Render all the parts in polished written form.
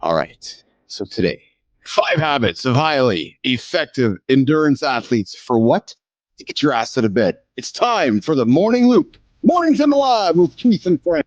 All right. So today, 5 habits of highly effective endurance athletes for what? To get your ass out of bed. It's time for the Morning Loop. Mornington Live with Keith and Friends.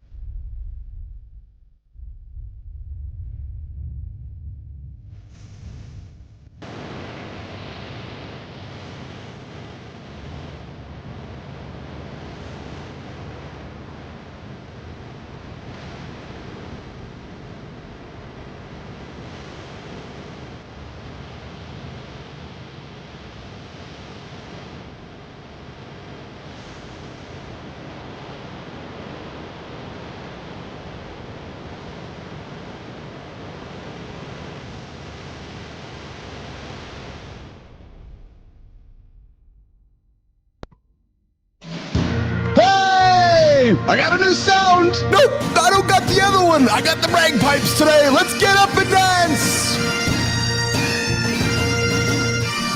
I got a new sound. Nope, I don't got the other one. I got the bagpipes today. Let's get up and dance.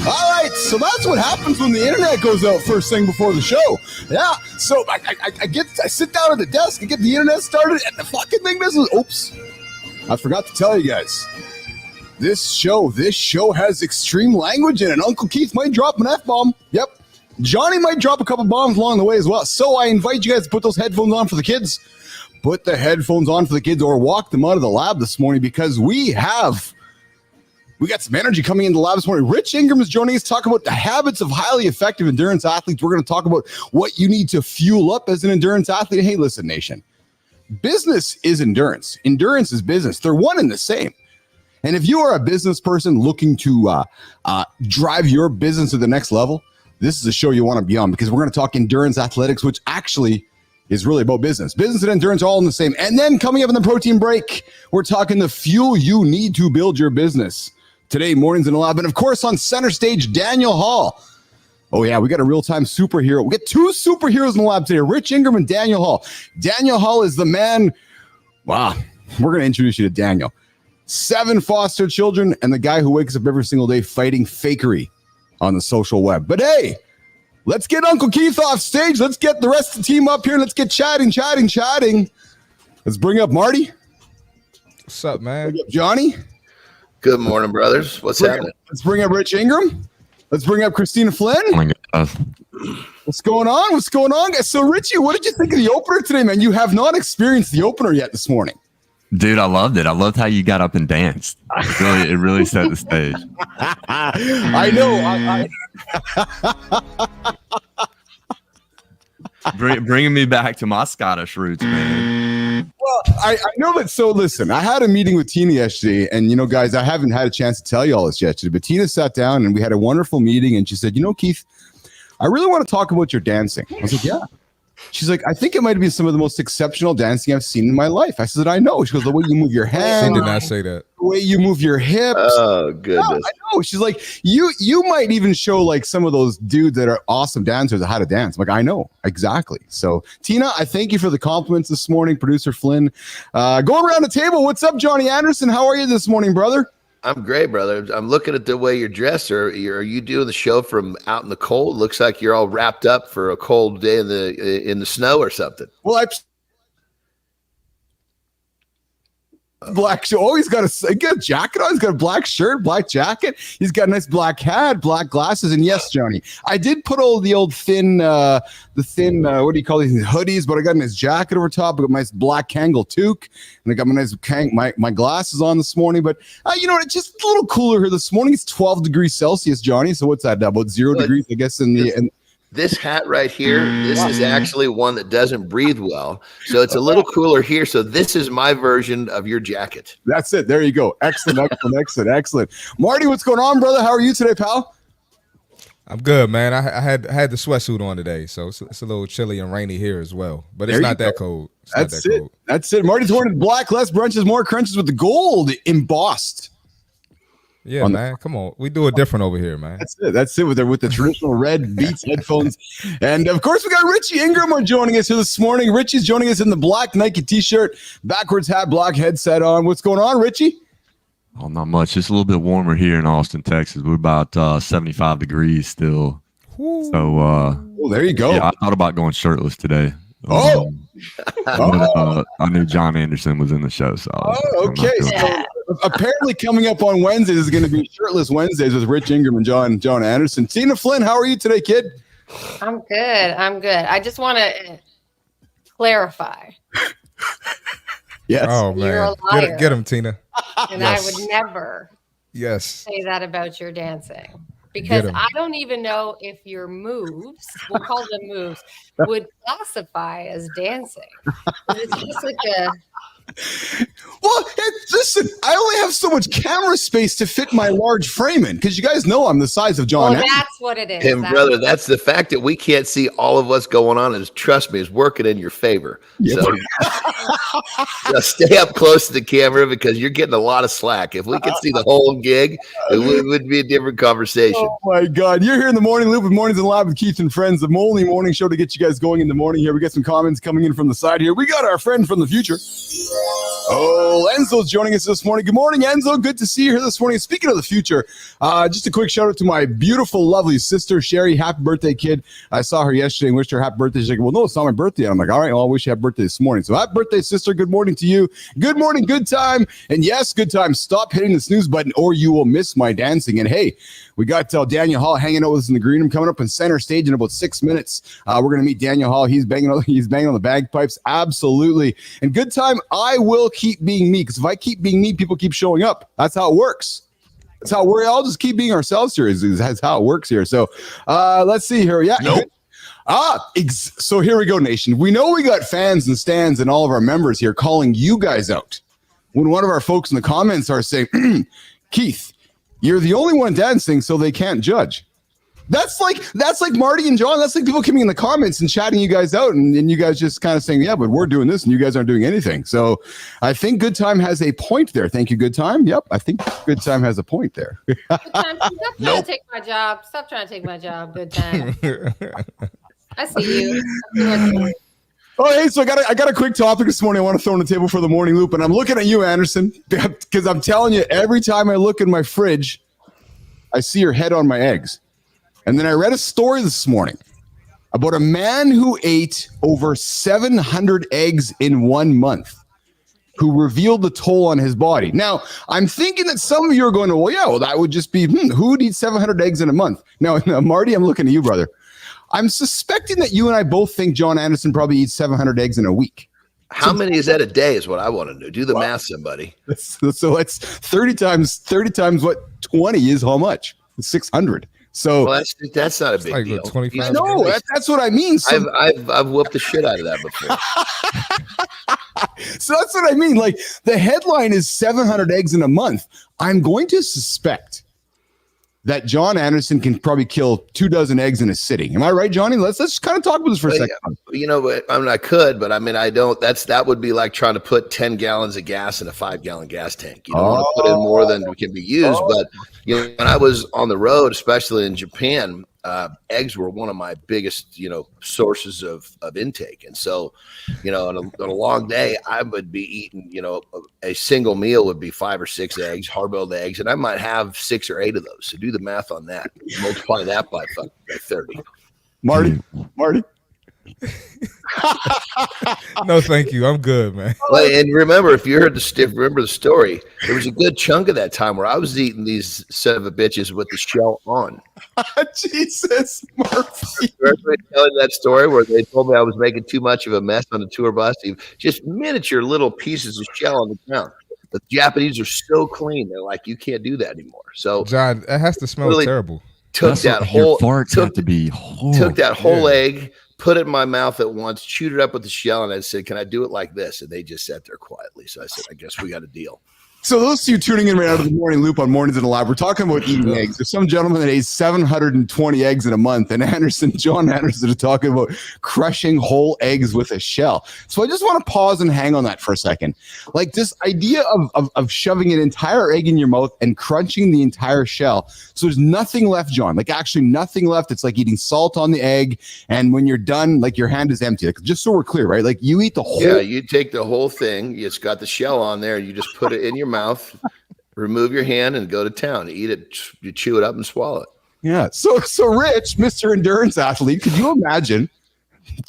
All right, so that's what happens when the internet goes out first thing before the show. Yeah, so I sit down at the desk and get the internet started, and the fucking thing doesn't. Oops, I forgot to tell you guys. This show has extreme language in it. Uncle Keith might drop an F-bomb. Yep. Johnny might drop a couple bombs along the way as well. So I invite you guys to put those headphones on for the kids. Put the headphones on for the kids or walk them out of the lab this morning because we got some energy coming into the lab this morning. Rich Ingram is joining us to talk about the habits of highly effective endurance athletes. We're going to talk about what you need to fuel up as an endurance athlete. Hey, listen, nation. Business is endurance. Endurance is business. They're one and the same. And if you are a business person looking to drive your business to the next level, this is a show you want to be on because we're going to talk endurance athletics, which actually is really about business. Business and endurance all in the same. And then coming up in the protein break, we're talking the fuel you need to build your business. Today, mornings in the lab. And of course, on center stage, Daniel Hall. Oh, yeah, we got a real-time superhero. We get 2 superheroes in the lab today, Rich Ingram and Daniel Hall. Daniel Hall is the man. Wow, we're going to introduce you to Daniel. 7 foster children and the guy who wakes up every single day fighting fakery on the social web. But hey, let's get Uncle Keith off stage. Let's get the rest of the team up here. Let's get chatting. Let's bring up Marty. What's up, man? Bring up Johnny. Good morning, brothers. What's happening? Let's bring up Rich Ingram. Let's bring up Kristina Flynn. What's going on, guys? So, Richie, what did you think of the opener today, man? You have not experienced the opener yet this morning. Dude, I loved it. I loved how you got up and danced. It really set the stage. I know. Bringing me back to my Scottish roots, man. Well, I know that. So listen, I had a meeting with Tina yesterday, and guys, I haven't had a chance to tell you all this yesterday, but Tina sat down and we had a wonderful meeting, and she said, Keith, I really want to talk about your dancing. I was like, yeah. She's like, I think it might be some of the most exceptional dancing I've seen in my life. I said, I know. She goes, the way you move your hands. She did not say that. The way you move your hips. Oh, goodness. No, I know. She's like, you might even show like some of those dudes that are awesome dancers how to dance. I'm like, I know. Exactly. So, Tina, I thank you for the compliments this morning. Producer Flynn. Going around the table. What's up, Johnny Anderson? How are you this morning, brother? I'm great, brother. I'm looking at the way you're dressed. Are you doing the show from out in the cold? Looks like you're all wrapped up for a cold day in the snow or something. Well, black shirt. Oh, he's got a jacket on. He's got a black shirt, black jacket. He's got a nice black hat, black glasses. And yes, Johnny, I did put all the old thin, what do you call these hoodies? But I got a nice jacket over top. I got my nice black Kangol toque, and I got my nice my glasses on this morning. But it's just a little cooler here this morning. It's 12 degrees Celsius, Johnny. So what's that? About 0 degrees, I guess. This hat right here, this is actually one that doesn't breathe well. So it's a little cooler here. So this is my version of your jacket. That's it. There you go. Excellent. Marty, what's going on, brother? How are you today, pal? I'm good, man. I had the sweatsuit on today, so it's a little chilly and rainy here as well. But it's not that cold. That's it. Marty's wearing black, less brunches, more crunches with the gold embossed. Yeah, man. Come on. We do it different over here, man. That's it with the traditional red Beats headphones. And of course, we got Richie Ingram joining us here this morning. Richie's joining us in the black Nike t-shirt, backwards hat, black headset on. What's going on, Richie? Oh, not much. It's a little bit warmer here in Austin, Texas. We're about 75 degrees still. Ooh. So there you go. Yeah, I thought about going shirtless today. I knew John Anderson was in the show. So okay. Apparently, coming up on Wednesdays is going to be Shirtless Wednesdays with Rich Ingram and John Anderson. Tina Flynn, how are you today, kid? I'm good. I just want to clarify. Yes. Oh You're a man, liar. get him, Tina. And Yes. I would never Yes. say that about your dancing. Because Get 'em. I don't even know if your moves, we'll call them moves, would classify as dancing. It's just like a Well, listen, I only have so much camera space to fit my large frame in because you guys know I'm the size of John. well, that's what it is. And brother, that's the fact that we can't see all of what's going on. Is trust me, is working in your favor. Yeah. So stay up close to the camera because you're getting a lot of slack. If we could see the whole gig, it would be a different conversation. Oh my God. You're here in the Morning Loop with Mornings and Live with Keith and Friends, the only morning show to get you guys going in the morning here. We got some comments coming in from the side here. We got our friend from the future. Oh, Enzo's joining us this morning. Good morning, Enzo. Good to see you here this morning. Speaking of the future, just a quick shout out to my beautiful, lovely sister, Sherry. Happy birthday, kid. I saw her yesterday and wished her happy birthday. She's like, well, no, it's not my birthday. And I'm like, all right, well, I wish you happy birthday this morning. So happy birthday, sister. Good morning to you. Good morning, good time. And yes, good time. Stop hitting the snooze button or you will miss my dancing. And hey, we got Daniel Hall hanging out with us in the green room, coming up on center stage in about 6 minutes. We're going to meet Daniel Hall. He's banging on the bagpipes. Absolutely. And good time, I will keep being me, because if I keep being me, people keep showing up. That's how it works. That's how we're all just keep being ourselves here. That's how it works here. So let's see here. Yeah. Nope. So here we go, nation. We know we got fans and stands and all of our members here calling you guys out. When one of our folks in the comments are saying, Keith, you're the only one dancing, so they can't judge. That's like Marty and John. That's like people coming in the comments and chatting you guys out, and you guys just kind of saying, yeah, but we're doing this and you guys aren't doing anything. So I think Good Time has a point there. Thank you, Good Time. Yep, I think Good Time has a point there. Good time. Stop trying to take my job. Stop trying to take my job. Good time. I see you. Oh, hey, so I got a quick topic this morning I want to throw on the table for the morning loop, and I'm looking at you, Anderson, because I'm telling you, every time I look in my fridge, I see your head on my eggs. And then I read a story this morning about a man who ate over 700 eggs in 1 month, who revealed the toll on his body. Now, I'm thinking that some of you are going, well, yeah, well, that would just be, who would eat 700 eggs in a month? Now, Marty, I'm looking at you, brother. I'm suspecting that you and I both think John Anderson probably eats 700 eggs in a week. How many is that a day is what I want to know. Do the math, somebody. So it's 30 times what 20 is how much? It's 600. So well, that's not a big deal. 25. No, that's what I mean. So, I've whooped the shit out of that before. So that's what I mean. Like the headline is 700 eggs in a month. I'm going to suspect that John Anderson can probably kill 24 eggs in a sitting. Am I right, Johnny? Let's kind of talk about this for a second. You know, I mean, I could, but I mean, I don't. That would be like trying to put 10 gallons of gas in a 5-gallon gas tank. You don't want to put in more than can be used. But you know, when I was on the road, especially in Japan, eggs were one of my biggest, sources of intake. And so, on a long day, I would be eating, a single meal would be 5 or 6 eggs, hard-boiled eggs, and I might have 6 or 8 of those. So do the math on that. Multiply that by 30. Marty. No, thank you. I'm good, man. Well, and remember, if you heard remember the story, there was a good chunk of that time where I was eating these son of a bitches with the shell on. Jesus, Murphy. Remember telling that story where they told me I was making too much of a mess on the tour bus? Just miniature little pieces of shell on the ground. The Japanese are so clean; they're like, you can't do that anymore. So, John, it has to smell terrible. Took that whole egg, put it in my mouth at once, chewed it up with the shell, and I said, "Can I do it like this?" And they just sat there quietly. So I said, "I guess we got a deal." So those of you tuning in right out of the morning loop on Mornings and Alive, we're talking about eating eggs. There's some gentleman that ate 720 eggs in a month, and John Anderson is talking about crushing whole eggs with a shell. So I just want to pause and hang on that for a second. Like this idea of shoving an entire egg in your mouth and crunching the entire shell. So there's nothing left, John. Like actually nothing left. It's like eating salt on the egg, and when you're done, like your hand is empty. Like, just so we're clear, right? Like you eat the whole. Yeah, you take the whole thing. It's got the shell on there, and you just put it in your mouth, remove your hand, and go to town. Eat it, you chew it up and swallow it. Yeah. So Rich, Mr. Endurance Athlete, could you imagine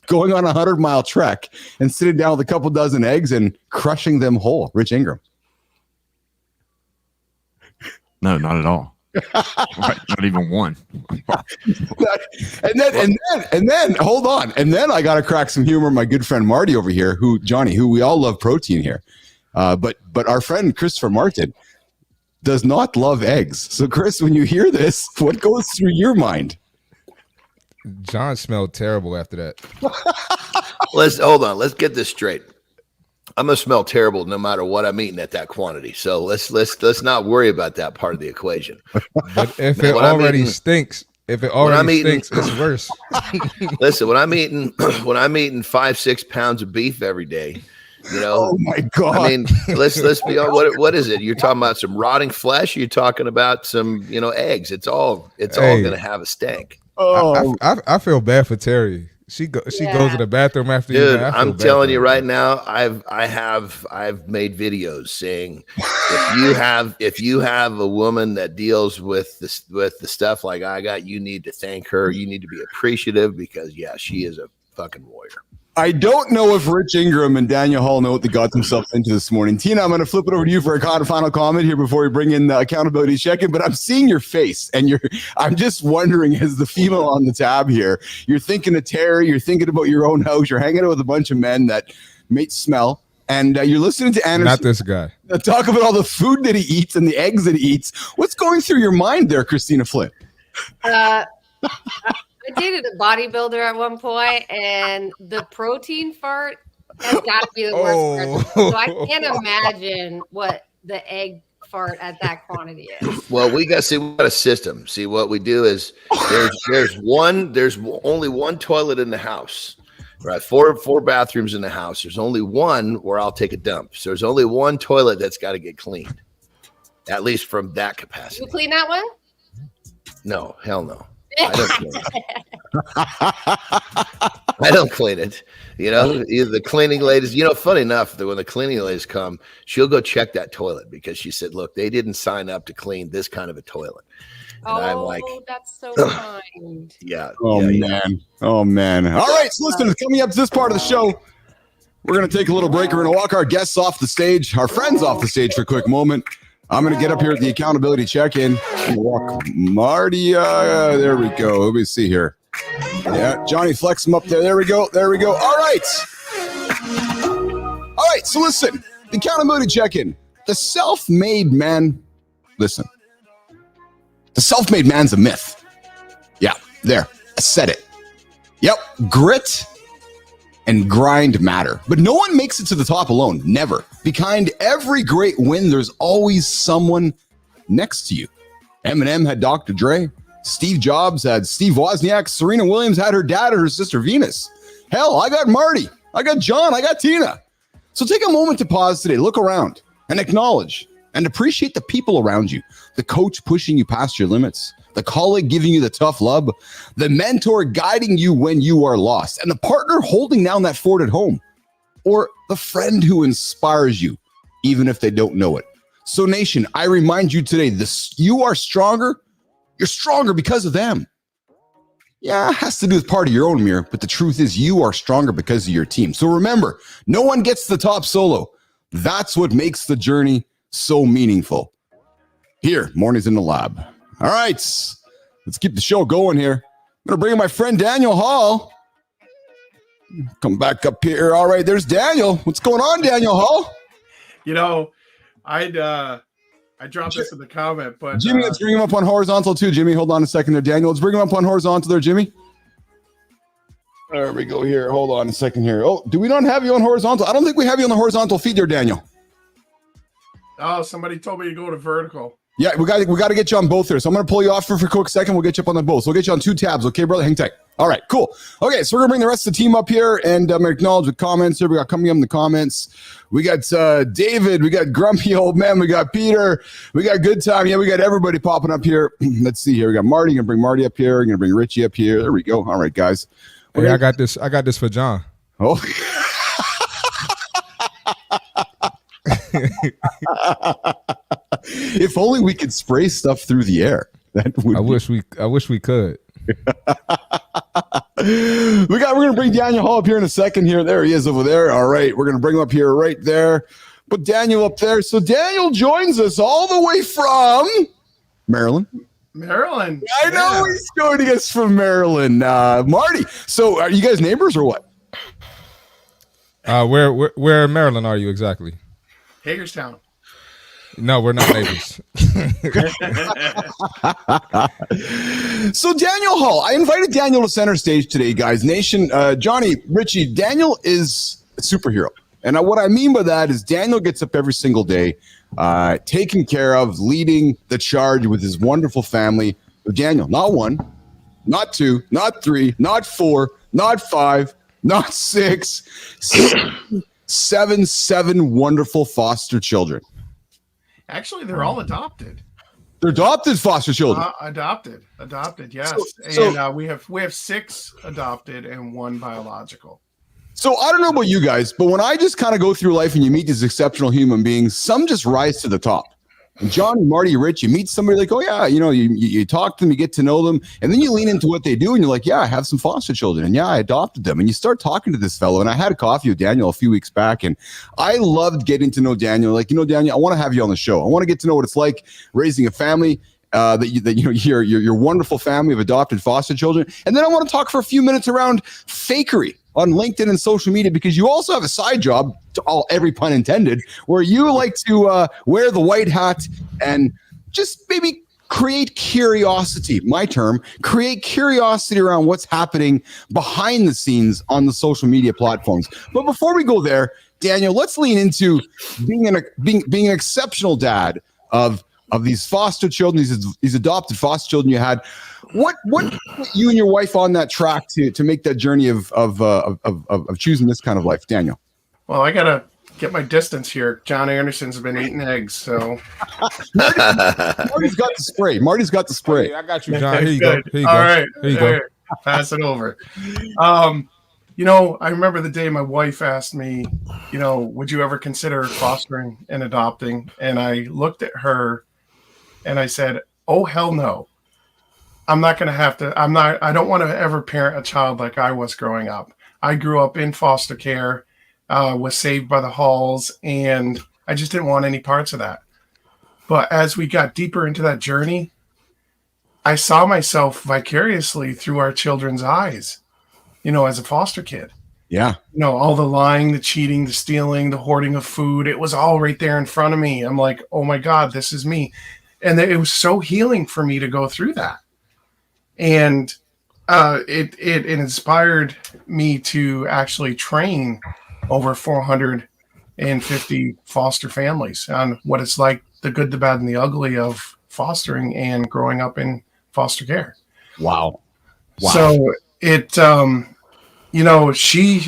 going on a 100-mile trek and sitting down with a couple dozen eggs and crushing them whole? Rich Ingram. No, not at all. Right, not even one. and then hold on. And then I got to crack some humor. My good friend Marty over here, who we all love protein here. But our friend Christopher Martin does not love eggs. So Chris, when you hear this, what goes through your mind? John smelled terrible after that. Hold on. Let's get this straight. I'm gonna smell terrible no matter what I'm eating at that quantity. So let's not worry about that part of the equation. But if it already stinks, it's worse. Listen, when I'm eating 5-6 pounds of beef every day, oh my God. I mean, let's be on what is it? You're talking about some rotting flesh? You're talking about some, eggs. It's all gonna have a stank. Oh, I feel bad for Terry. She goes to the bathroom after you. Dude, I'm telling you right now, I've made videos saying if you have a woman that deals with the stuff like I got, you need to thank her. You need to be appreciative because she is a fucking warrior. I don't know if Rich Ingram and Daniel Hall know what they got themselves into this morning. Tina, I'm going to flip it over to you for a final comment here before we bring in the accountability check-in, but I'm seeing your face, and I'm just wondering, as the female on the tab here, you're thinking of Terry, you're thinking about your own house, you're hanging out with a bunch of men that may smell, and you're listening to Anderson. Not this guy. Talk about all the food that he eats and the eggs that he eats. What's going through your mind there, Kristina Flynn? I dated a bodybuilder at one point, and the protein fart has got to be the worst part. So I can't imagine what the egg fart at that quantity is. Well, we got a system. See, what we do is there's only one toilet in the house, right? Four bathrooms in the house. There's only one where I'll take a dump. So there's only one toilet that's got to get cleaned, at least from that capacity. You clean that one? No, hell no. I don't clean it. I don't clean it. The cleaning ladies, funny enough, that when the cleaning ladies come, she'll go check that toilet because she said, look, they didn't sign up to clean this kind of a toilet. And I'm like, that's so kind. Yeah. Man. Oh, man. All right. So listen, coming up to this part of the show, we're going to take a little break. We're going to walk our guests off the stage, our friends off the stage for a quick moment. I'm going to get up here at the accountability check-in and walk Marty. There we go. Let me see here. Yeah, Johnny, flex him up there. There we go. All right. So listen, the accountability check-in. The self-made man. Listen. The self-made man's a myth. Yeah, there. I said it. Yep. Grit and grind matter. But no one makes it to the top alone. Never. Behind every great win, there's always someone next to you. Eminem had Dr. Dre. Steve Jobs had Steve Wozniak. Serena Williams had her dad or her sister Venus. Hell, I got Marty. I got John. I got Tina. So take a moment to pause today. Look around and acknowledge and appreciate the people around you. The coach pushing you past your limits. The colleague giving you the tough love, the mentor guiding you when you are lost, and the partner holding down that fort at home, or the friend who inspires you, even if they don't know it. So nation, I remind you today, you are stronger. You're stronger because of them. Yeah, it has to do with part of your own mirror, but the truth is you are stronger because of your team. So remember, no one gets to the top solo. That's what makes the journey so meaningful. Here, Mornings in the Lab. All right, let's keep the show going here. I'm going to bring in my friend Daniel Hall. Come back up here. All right, there's Daniel. What's going on, Daniel Hall? I dropped this in the comment, but Jimmy, let's bring him up on horizontal too. Jimmy, hold on a second there, Daniel. Let's bring him up on horizontal there, Jimmy. There we go here. Hold on a second here. Oh, do we not have you on horizontal? I don't think we have you on the horizontal feed there, Daniel. Oh, somebody told me to go to vertical. Yeah, we got to get you on both here. So I'm going to pull you off for a quick second. We'll get you up on the both. So we'll get you on two tabs. Okay, brother? Hang tight. All right, cool. Okay, so we're going to bring the rest of the team up here and acknowledge the comments here. We got coming up in the comments. We got David. We got Grumpy Old Man. We got Peter. We got Good Time. Yeah, we got everybody popping up here. Let's see here. We got Marty. Going to bring Marty up here. Going to bring Richie up here. There we go. All right, guys. Hey, I got this for John. Oh. If only we could spray stuff through the air. That would I wish we could. We're gonna bring Daniel Hall up here in a second here. There he is over there. All right, we're gonna bring him up here right there. Put Daniel up there. So Daniel joins us all the way from Maryland. Maryland. I know he's joining us from Maryland. Marty. So are you guys neighbors or what? Where in Maryland are you exactly? Hagerstown. No, we're not neighbors. So Daniel Hall, I invited Daniel to center stage today, guys. Nation, Johnny, Richie, Daniel is a superhero. And what I mean by that is Daniel gets up every single day, taken care of, leading the charge with his wonderful family. Daniel, not 1, not 2, not 3, not 4, not 5, not 6, 7 wonderful foster children. Actually, they're all adopted. They're adopted foster children. Adopted, yes. And we have 6 adopted and 1 biological. So I don't know about you guys, but when I just kind of go through life and you meet these exceptional human beings, some just rise to the top. And Johnny, Marty, Rich, you meet somebody like, oh yeah, you talk to them, you get to know them, and then you lean into what they do, and you're like, yeah, I have some foster children, and yeah, I adopted them. And you start talking to this fellow, and I had a coffee with Daniel a few weeks back, and I loved getting to know Daniel. Like, Daniel, I want to have you on the show. I want to get to know what it's like raising a family. Your wonderful family of adopted foster children, and then I want to talk for a few minutes around fakery on LinkedIn and social media, because you also have a side job, every pun intended, where you like to wear the white hat and just maybe create curiosity. My term, create curiosity around what's happening behind the scenes on the social media platforms. But before we go there, Daniel, let's lean into being an exceptional dad of these foster children, these adopted foster children you had. What put you and your wife on that track to make that journey of choosing this kind of life, Daniel? Well, I gotta get my distance here. John Anderson's been eating eggs, so Marty's got the spray. Marty's got the spray. I got you, John. Here you go. Here you All go. right, Here you go. Pass it over. I remember the day my wife asked me, would you ever consider fostering and adopting? And I looked at her and I said, oh, hell no. I'm not going to have to. I don't want to ever parent a child like I was growing up. I grew up in foster care, was saved by the Halls, and I just didn't want any parts of that. But as we got deeper into that journey, I saw myself vicariously through our children's eyes, as a foster kid. Yeah. All the lying, the cheating, the stealing, the hoarding of food, it was all right there in front of me. I'm like, oh my God, this is me. And it was so healing for me to go through that. And it inspired me to actually train over 450 foster families on what it's like, the good, the bad, and the ugly of fostering and growing up in foster care. Wow. So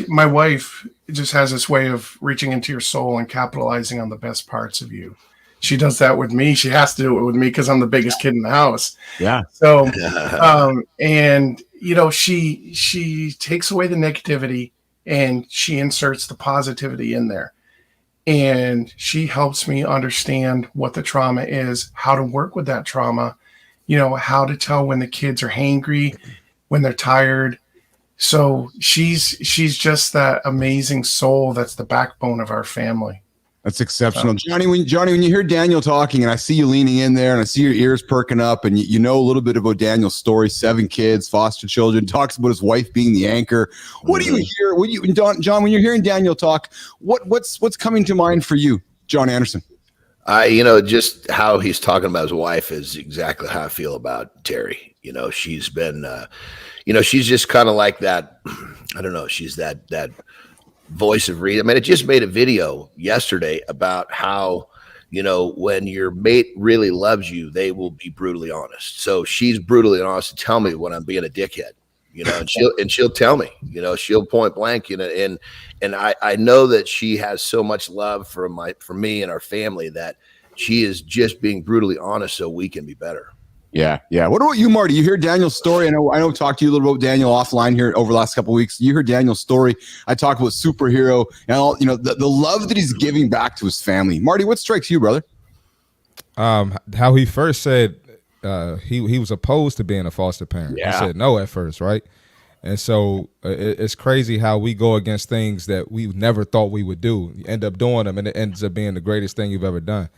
my wife just has this way of reaching into your soul and capitalizing on the best parts of you. She does that with me. She has to do it with me because I'm the biggest kid in the house. Yeah. So, she takes away the negativity and she inserts the positivity in there. And she helps me understand what the trauma is, how to work with that trauma, how to tell when the kids are hangry, when they're tired. So she's just that amazing soul that's the backbone of our family. That's exceptional. Johnny, when you hear Daniel talking and I see you leaning in there and I see your ears perking up and you know a little bit about Daniel's story, 7 kids, foster children, talks about his wife being the anchor. What do you hear? John, when you're hearing Daniel talk, what's coming to mind for you, John Anderson? Just how he's talking about his wife is exactly how I feel about Terry. She's been, she's just kind of like that. I don't know. She's that voice of reason. I mean, it just made a video yesterday about how, when your mate really loves you, they will be brutally honest. So she's brutally honest to tell me when I'm being a dickhead, and she'll tell me, she'll point blank, and I know that she has so much love for me and our family that she is just being brutally honest so we can be better. Yeah. What about you, Marty? You hear Daniel's story. I know. Talked to you a little bit about Daniel offline here over the last couple of weeks. You heard Daniel's story. I talked about superhero and all, the love that he's giving back to his family. Marty, what strikes you, brother? How he first said he was opposed to being a foster parent. Yeah. He said no at first, right? And so it's crazy how we go against things that we never thought we would do. You end up doing them, and it ends up being the greatest thing you've ever done.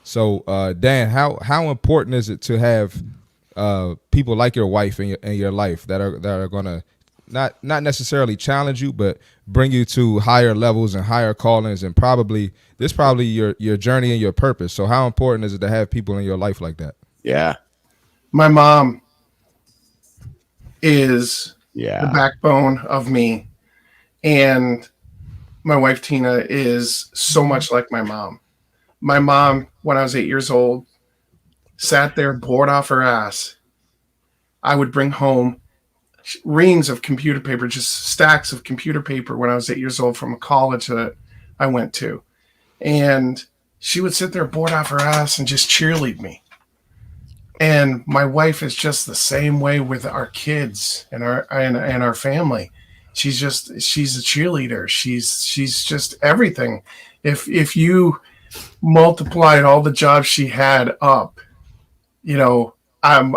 So, Dan, how important is it to have people like your wife in your life that are gonna not necessarily challenge you, but bring you to higher levels and higher callings, and probably your journey and your purpose. So, how important is it to have people in your life like that? Yeah. My mom is the backbone of me, and my wife Tina is so much like my mom. My mom, when I was 8 years old, sat there bored off her ass. I would bring home reams of computer paper, just stacks of computer paper when I was 8 years old from a college that I went to. And she would sit there bored off her ass and just cheerlead me. And my wife is just the same way with our kids and our family. She's a cheerleader. She's just everything. If you multiplied all the jobs she had up,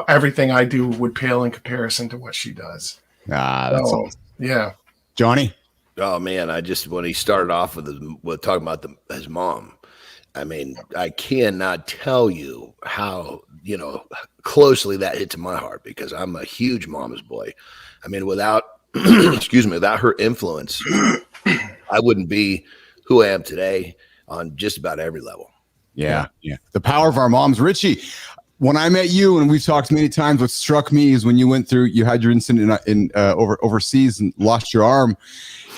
everything I do would pale in comparison to what she does. That's awesome. Yeah. Johnny? Oh man, when he started off with talking about his mom, I mean, I cannot tell you how, closely that hits my heart, because I'm a huge mama's boy. I mean, without without her influence, I wouldn't be who I am today on just about every level. Yeah. The power of our moms. Richie, when I met you, and we've talked many times, what struck me is when you had your incident in overseas and lost your arm.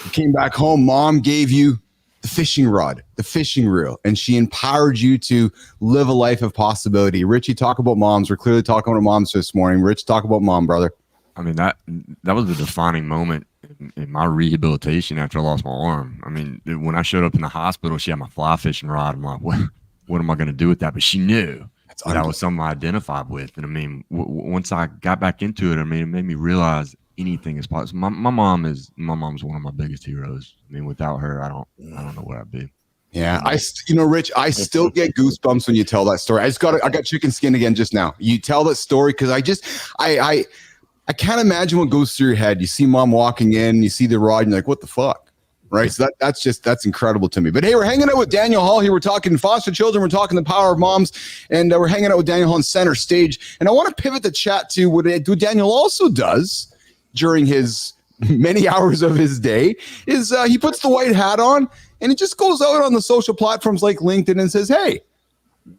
You came back home, mom gave you the fishing rod, the fishing reel, and she empowered you to live a life of possibility. Richie, talk about moms. We're clearly talking about moms this morning. Rich, talk about mom, brother. I mean, that was the defining moment in my rehabilitation after I lost my arm. I mean, when I showed up in the hospital, she had my fly fishing rod. I'm like, what am I going to do with that? But she knew that was something I identified with. And I mean, once I got back into it, I mean, it made me realize anything is possible. My mom's one of my biggest heroes. I mean, without her, I don't know where I'd be. Yeah, Rich, I still get goosebumps when you tell that story. I got chicken skin again just now. You tell that story because I can't imagine what goes through your head. You see mom walking in, you see the rod, and you're like, what the fuck? Right? So that's incredible to me. But hey, we're hanging out with Daniel Hall here. We're talking foster children. We're talking the power of moms. And we're hanging out with Daniel Hall on center stage. And I want to pivot the chat to what Daniel also does during his many hours of his day is he puts the white hat on and he just goes out on the social platforms like LinkedIn and says, hey,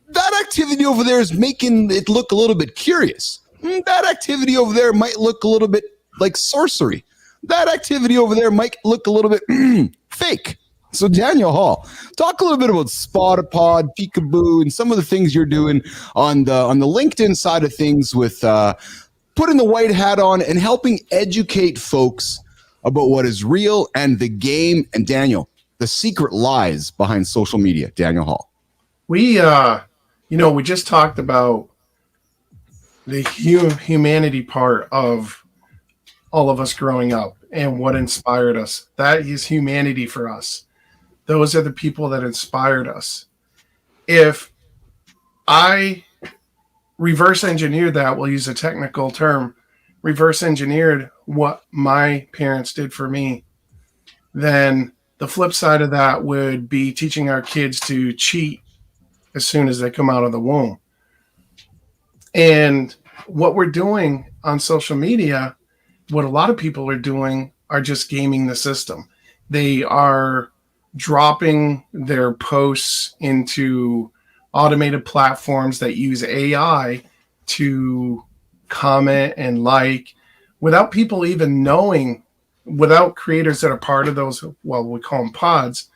that activity over there is making it look a little bit curious. That activity over there might look a little bit like sorcery. That activity over there might look a little bit fake. So Daniel Hall, talk a little bit about Spotapod, Peekaboo, and some of the things you're doing on the LinkedIn side of things with putting the white hat on and helping educate folks about what is real and the game. And Daniel, the secret lies behind social media. Daniel Hall. We just talked about the humanity part of all of us growing up and what inspired us. That is humanity for us. Those are the people that inspired us. If I reverse engineered that, we'll use a technical term, reverse engineered what my parents did for me, then the flip side of that would be teaching our kids to cheat as soon as they come out of the womb. And what we're doing on social media, what a lot of people are doing are just gaming the system. They are dropping their posts into automated platforms that use AI to comment and like without people even knowing, without creators that are part of those, well, we call them pods,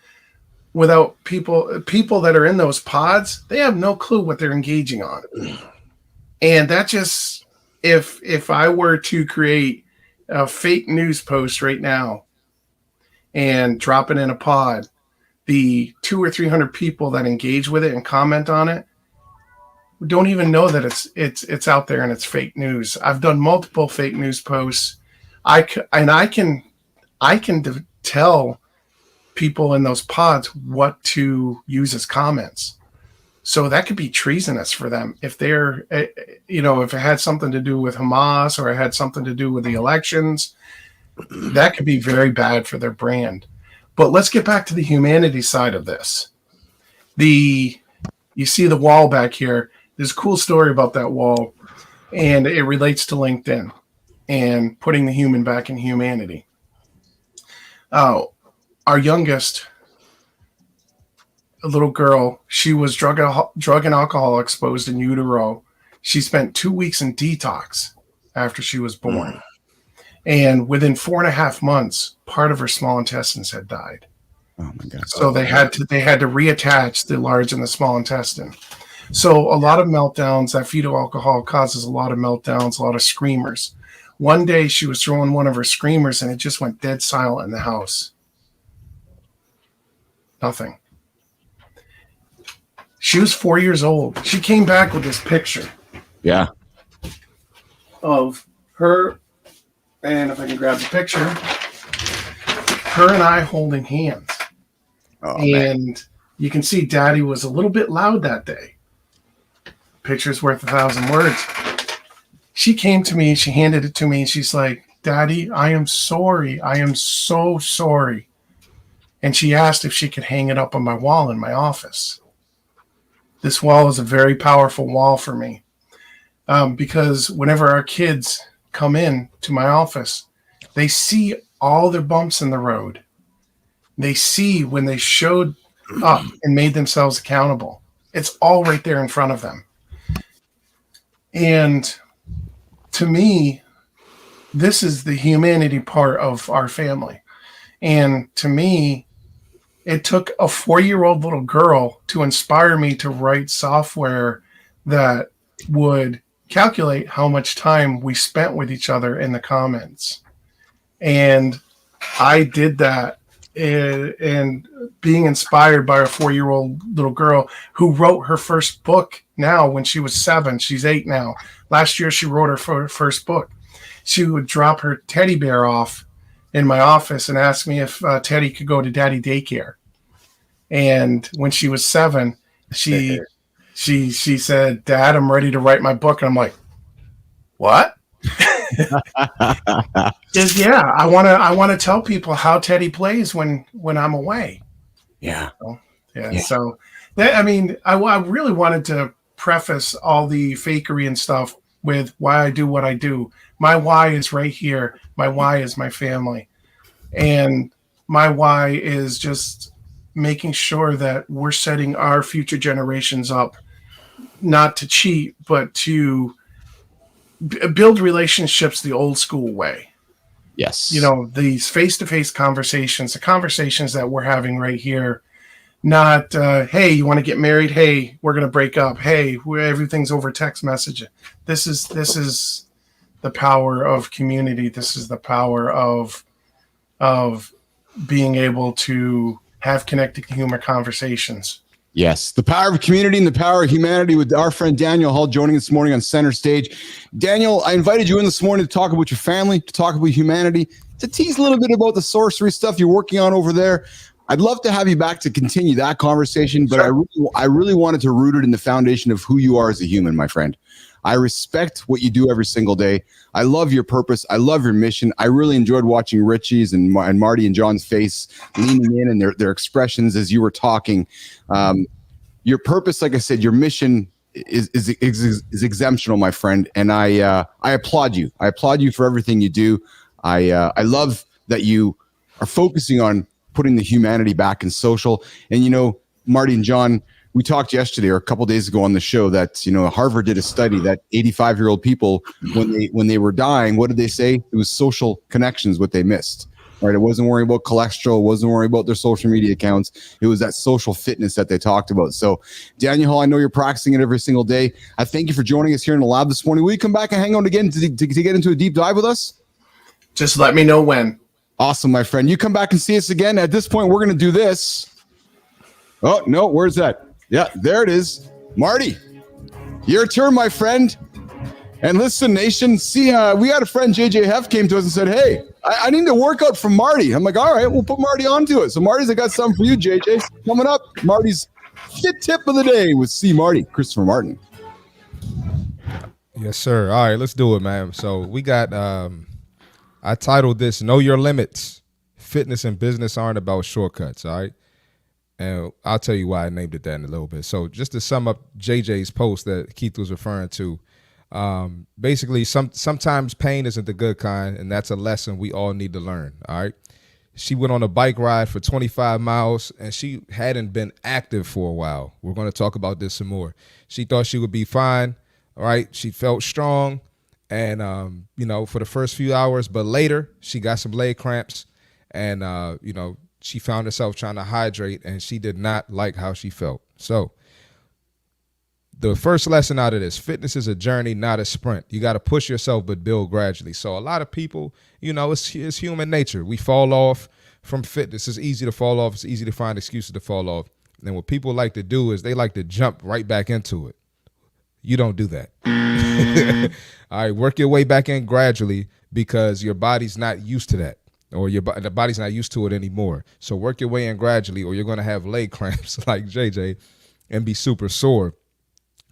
without people that are in those pods, they have no clue what they're engaging on. And that just, if I were to create a fake news post right now and drop it in a pod, the 200 or 300 people that engage with it and comment on it don't even know that it's out there and it's fake news. I've done multiple fake news posts. I can tell people in those pods what to use as comments. So that could be treasonous for them if they're, if it had something to do with Hamas or it had something to do with the elections, that could be very bad for their brand. But let's get back to the humanity side of this. The you see the wall back here. There's a cool story about that wall, and it relates to LinkedIn and putting the human back in humanity. Our youngest, a little girl, she was drug and alcohol exposed in utero. She spent 2 weeks in detox after she was born. And within 4.5 months, part of her small intestines had died. Oh my God. So they had to reattach the large and the small intestine. So a lot of meltdowns, that fetal alcohol causes a lot of meltdowns, a lot of screamers. One day she was throwing one of her screamers and it just went dead silent in the house. Nothing. She was 4 years old. She came back with this picture. Yeah. Of her, and if I can grab the picture, her and I holding hands. Oh, and man. You can see Daddy was a little bit loud that day. Picture's worth 1,000 words. She came to me, she handed it to me, and she's like, Daddy, I am sorry. I am so sorry. And she asked if she could hang it up on my wall in my office. This wall is a very powerful wall for me. Because whenever our kids come in to my office, they see all their bumps in the road. They see when they showed up and made themselves accountable. It's all right there in front of them. And to me, this is the humanity part of our family. And to me, it took a 4-year-old little girl to inspire me to write software that would calculate how much time we spent with each other in the comments. And I did that, and being inspired by a 4-year-old little girl who wrote her first book now when she was 7. She's 8 now. Last year, she wrote her first book. She would drop her teddy bear off in my office and ask me if Teddy could go to daddy daycare. And when she was 7, she said, Dad, I'm ready to write my book. And I'm like, what? Just, yeah, I want to tell people how Teddy plays when I'm away. Yeah. Yeah. So that, I mean, I really wanted to preface all the fakery and stuff with why I do what I do. My why is right here. My why is my family. And my why is just making sure that we're setting our future generations up, not to cheat, but to build relationships the old school way. Yes. You know, these face-to-face conversations, the conversations that we're having right here, not, hey, you want to get married? Hey, we're going to break up. Hey, everything's over text message. This is the power of community. This is the power of being able to have connected humor conversations. Yes, the power of community and the power of humanity with our friend Daniel Hull joining us this morning on Center Stage. Daniel, I invited you in this morning to talk about your family, to talk about humanity, to tease a little bit about the sorcery stuff you're working on over there. I'd love to have you back to continue that conversation, but sure. I really wanted to root it in the foundation of who you are as a human, my friend. I respect what you do every single day. I love your purpose. I love your mission. I really enjoyed watching Richie's and Marty and John's face leaning in and their expressions as you were talking. Your purpose, like I said, your mission is exemptional, my friend. And I applaud you. I applaud you for everything you do. I love that you are focusing on putting the humanity back in social. And, you know, Marty and John, we talked yesterday or a couple days ago on the show that, you know, Harvard did a study that 85-year-old people, when they were dying, what did they say? It was social connections, what they missed, right? It wasn't worrying about cholesterol. It wasn't worrying about their social media accounts. It was that social fitness that they talked about. So Daniel Hall, I know you're practicing it every single day. I thank you for joining us here in the lab this morning. Will you come back and hang on again to get into a deep dive with us? Just let me know when. Awesome, my friend. You come back and see us again. At this point, we're going to do this. Oh, no, where's that? Yeah, there it is. Marty, your turn, my friend. And listen, nation, see, we had a friend, JJ Heff, came to us and said, hey, I need a workout from Marty. I'm like, all right, we'll put Marty onto it. So Marty's, I got something for you, JJ. Coming up, Marty's fit tip of the day with C. Marty, Christopher Martin. Yes, sir. All right, let's do it, man. So we got, I titled this, Know Your Limits. Fitness and business aren't about shortcuts, all right? And I'll tell you why I named it that in a little bit. So just to sum up JJ's post that Keith was referring to, basically sometimes pain isn't the good kind, and that's a lesson we all need to learn. All right. She went on a bike ride for 25 miles, and she hadn't been active for a while. We're going to talk about this some more. She thought she would be fine. All right. She felt strong, and, for the first few hours, but later she got some leg cramps, and, she found herself trying to hydrate, and she did not like how she felt. So the first lesson out of this, fitness is a journey, not a sprint. You got to push yourself, but build gradually. So a lot of people, it's human nature. We fall off from fitness. It's easy to fall off. It's easy to find excuses to fall off. And what people like to do is they like to jump right back into it. You don't do that. All right, work your way back in gradually because your body's not used to that. Or the body's not used to it anymore. So work your way in gradually, or you're going to have leg cramps like JJ and be super sore.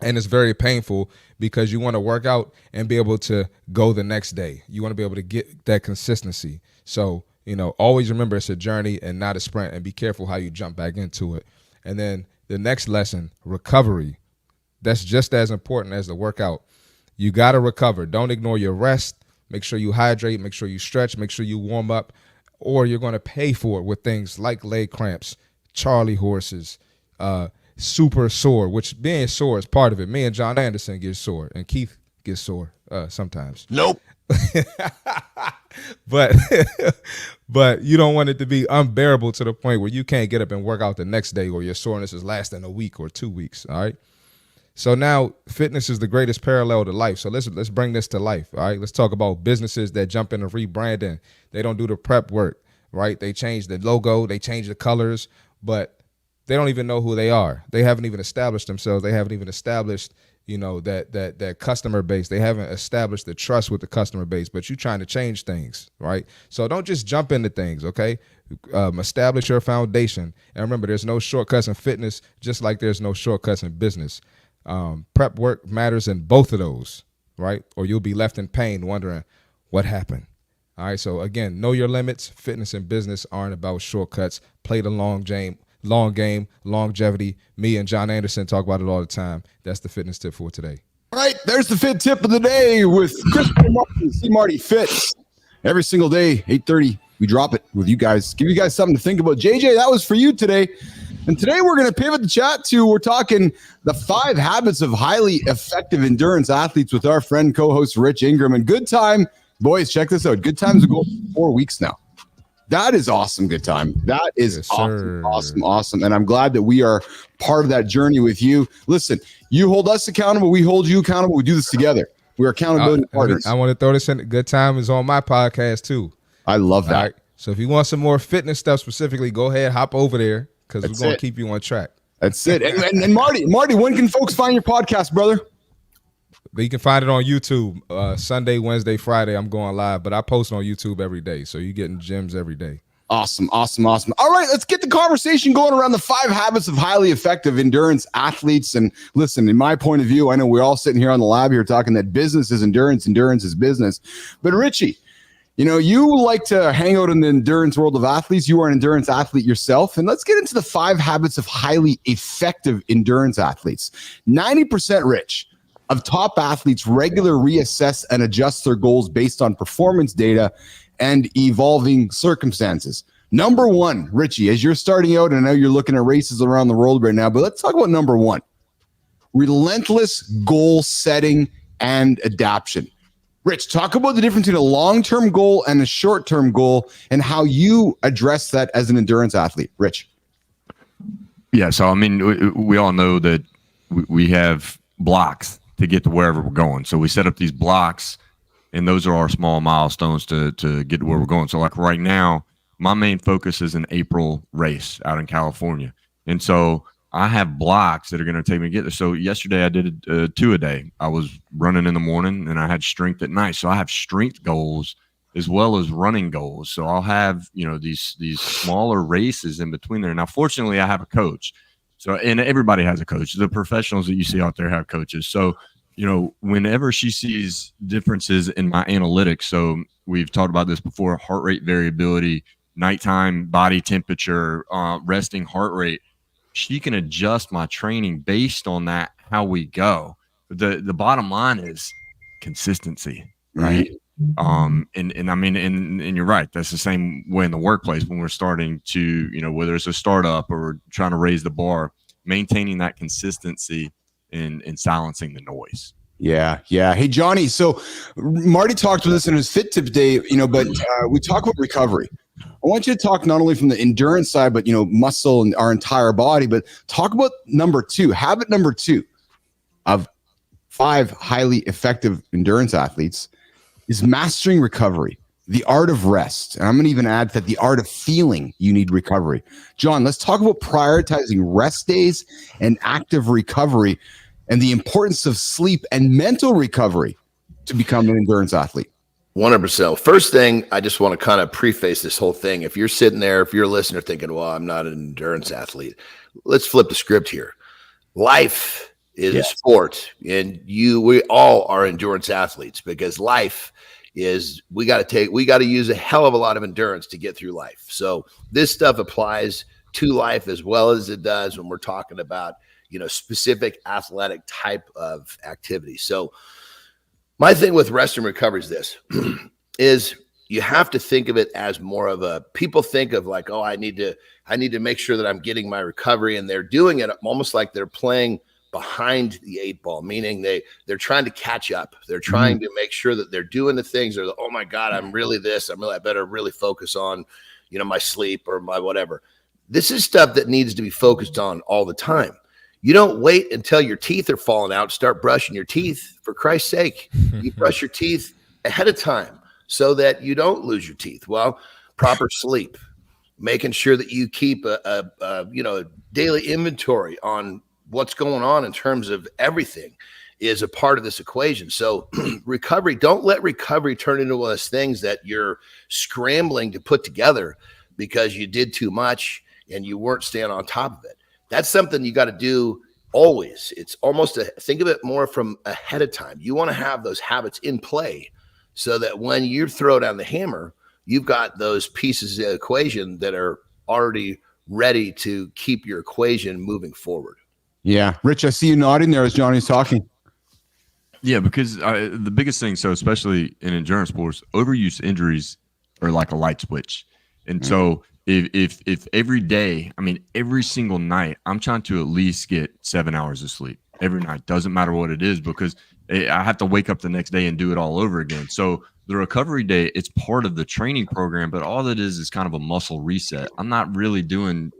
And it's very painful because you want to work out and be able to go the next day. You want to be able to get that consistency. So, always remember it's a journey and not a sprint, and be careful how you jump back into it. And then the next lesson, recovery. That's just as important as the workout. You got to recover. Don't ignore your rest. Make sure you hydrate, make sure you stretch, make sure you warm up, or you're going to pay for it with things like leg cramps, Charlie horses, super sore, which being sore is part of it. Me and John Anderson get sore, and Keith gets sore sometimes. Nope. But you don't want it to be unbearable to the point where you can't get up and work out the next day, or your soreness is lasting a week or 2 weeks, all right? So now fitness is the greatest parallel to life. So let's bring this to life. All right. Let's talk about businesses that jump into rebranding. They don't do the prep work, right? They change the logo, they change the colors, but they don't even know who they are. They haven't even established themselves. They haven't even established, that customer base. They haven't established the trust with the customer base, but you're trying to change things, right? So don't just jump into things. Okay. Establish your foundation. And remember, there's no shortcuts in fitness, just like there's no shortcuts in business. Prep work matters in both of those, right? Or you'll be left in pain wondering what happened. All right. So again, know your limits. Fitness and business aren't about shortcuts. Play the long game, longevity. Me and John Anderson talk about it all the time. That's the fitness tip for today. All right, there's the fit tip of the day with Kristina Martin. See Marty Fits every single day, 8:30. We drop it with you guys. Give you guys something to think about. JJ, that was for you today. And today we're going to pivot the chat to, we're talking the 5 habits of highly effective endurance athletes with our friend co-host Rich Ingram. And good time, boys, check this out. Good times ago 4 weeks now. That is awesome. Good time. That is Yes, awesome. And I'm glad that we are part of that journey with you. Listen, you hold us accountable. We hold you accountable. We do this together. We're accountability partners. I want to throw this in. Good time is on my podcast too. I love that. All right. So if you want some more fitness stuff specifically, go ahead, hop over there, because we're going to keep you on track. That's it. And Marty, when can folks find your podcast, brother? You can find it on YouTube Sunday, Wednesday, Friday. I'm going live, but I post on YouTube every day. So you're getting gems every day. Awesome. All right, let's get the conversation going around the 5 habits of highly effective endurance athletes. And listen, in my point of view, I know we're all sitting here on the lab here talking that business is endurance is business. But Richie, you like to hang out in the endurance world of athletes. You are an endurance athlete yourself. And let's get into the 5 habits of highly effective endurance athletes. 90%, Rich, of top athletes regularly reassess and adjust their goals based on performance data and evolving circumstances. Number 1, Richie, as you're starting out, and I know you're looking at races around the world right now, but let's talk about number 1, relentless goal setting and adaptation. Rich, talk about the difference between a long-term goal and a short-term goal and how you address that as an endurance athlete. Rich. Yeah, so I mean, we all know that we have blocks to get to wherever we're going. So we set up these blocks, and those are our small milestones to get to where we're going. So like right now, my main focus is an April race out in California. And so I have blocks that are going to take me to get there. So yesterday I did 2 a day. I was running in the morning and I had strength at night. So I have strength goals as well as running goals. So I'll have, these smaller races in between there. Now, fortunately, I have a coach. So, and everybody has a coach. The professionals that you see out there have coaches. So, whenever she sees differences in my analytics, so we've talked about this before, heart rate variability, nighttime body temperature, resting heart rate, she can adjust my training based on that, how we go. The bottom line is consistency, right? And I mean, and you're right. That's the same way in the workplace when we're starting to, you know, whether it's a startup or trying to raise the bar, maintaining that consistency and silencing the noise. Yeah. Hey, Johnny. So Marty talked with us in his fit tip day, you know, but we talk about recovery. I want you to talk not only from the endurance side, but, you know, muscle and our entire body, but talk about habit number 2 of 5 highly effective endurance athletes is mastering recovery, the art of rest. And I'm going to even add that the art of feeling you need recovery. John, let's talk about prioritizing rest days and active recovery and the importance of sleep and mental recovery to become an endurance athlete. 100%. First thing, I just want to kind of preface this whole thing. If you're sitting there, if you're a listener thinking, well, I'm not an endurance athlete, let's flip the script here. Life is a sport, and we all are endurance athletes, because life is, we got to use a hell of a lot of endurance to get through life. So this stuff applies to life as well as it does when we're talking about, you know, specific athletic type of activity. So my thing with rest and recovery is this, is you have to think of it as more of a, people think of like, oh, I need to make sure that I'm getting my recovery, and they're doing it almost like they're playing behind the 8 ball, meaning they're trying to catch up. They're trying to make sure that they're doing the things, or oh my God, I better really focus on, you know, my sleep or my whatever. This is stuff that needs to be focused on all the time. You don't wait until your teeth are falling out, start brushing your teeth. For Christ's sake, you brush your teeth ahead of time so that you don't lose your teeth. Well, proper sleep, making sure that you keep a daily inventory on what's going on in terms of everything is a part of this equation. So recovery, don't let recovery turn into one of those things that you're scrambling to put together because you did too much and you weren't staying on top of it. That's something you got to do always. It's almost think of it more from ahead of time. You want to have those habits in play so that when you throw down the hammer, you've got those pieces of the equation that are already ready to keep your equation moving forward. Yeah. Rich, I see you nodding there as Johnny's talking. Yeah, because the biggest thing, so especially in endurance sports, overuse injuries are like a light switch. And so if every day, I mean, every single night, I'm trying to at least get 7 hours of sleep every night, doesn't matter what it is, because I have to wake up the next day and do it all over again. So the recovery day, it's part of the training program, but all it is kind of a muscle reset. I'm not really doing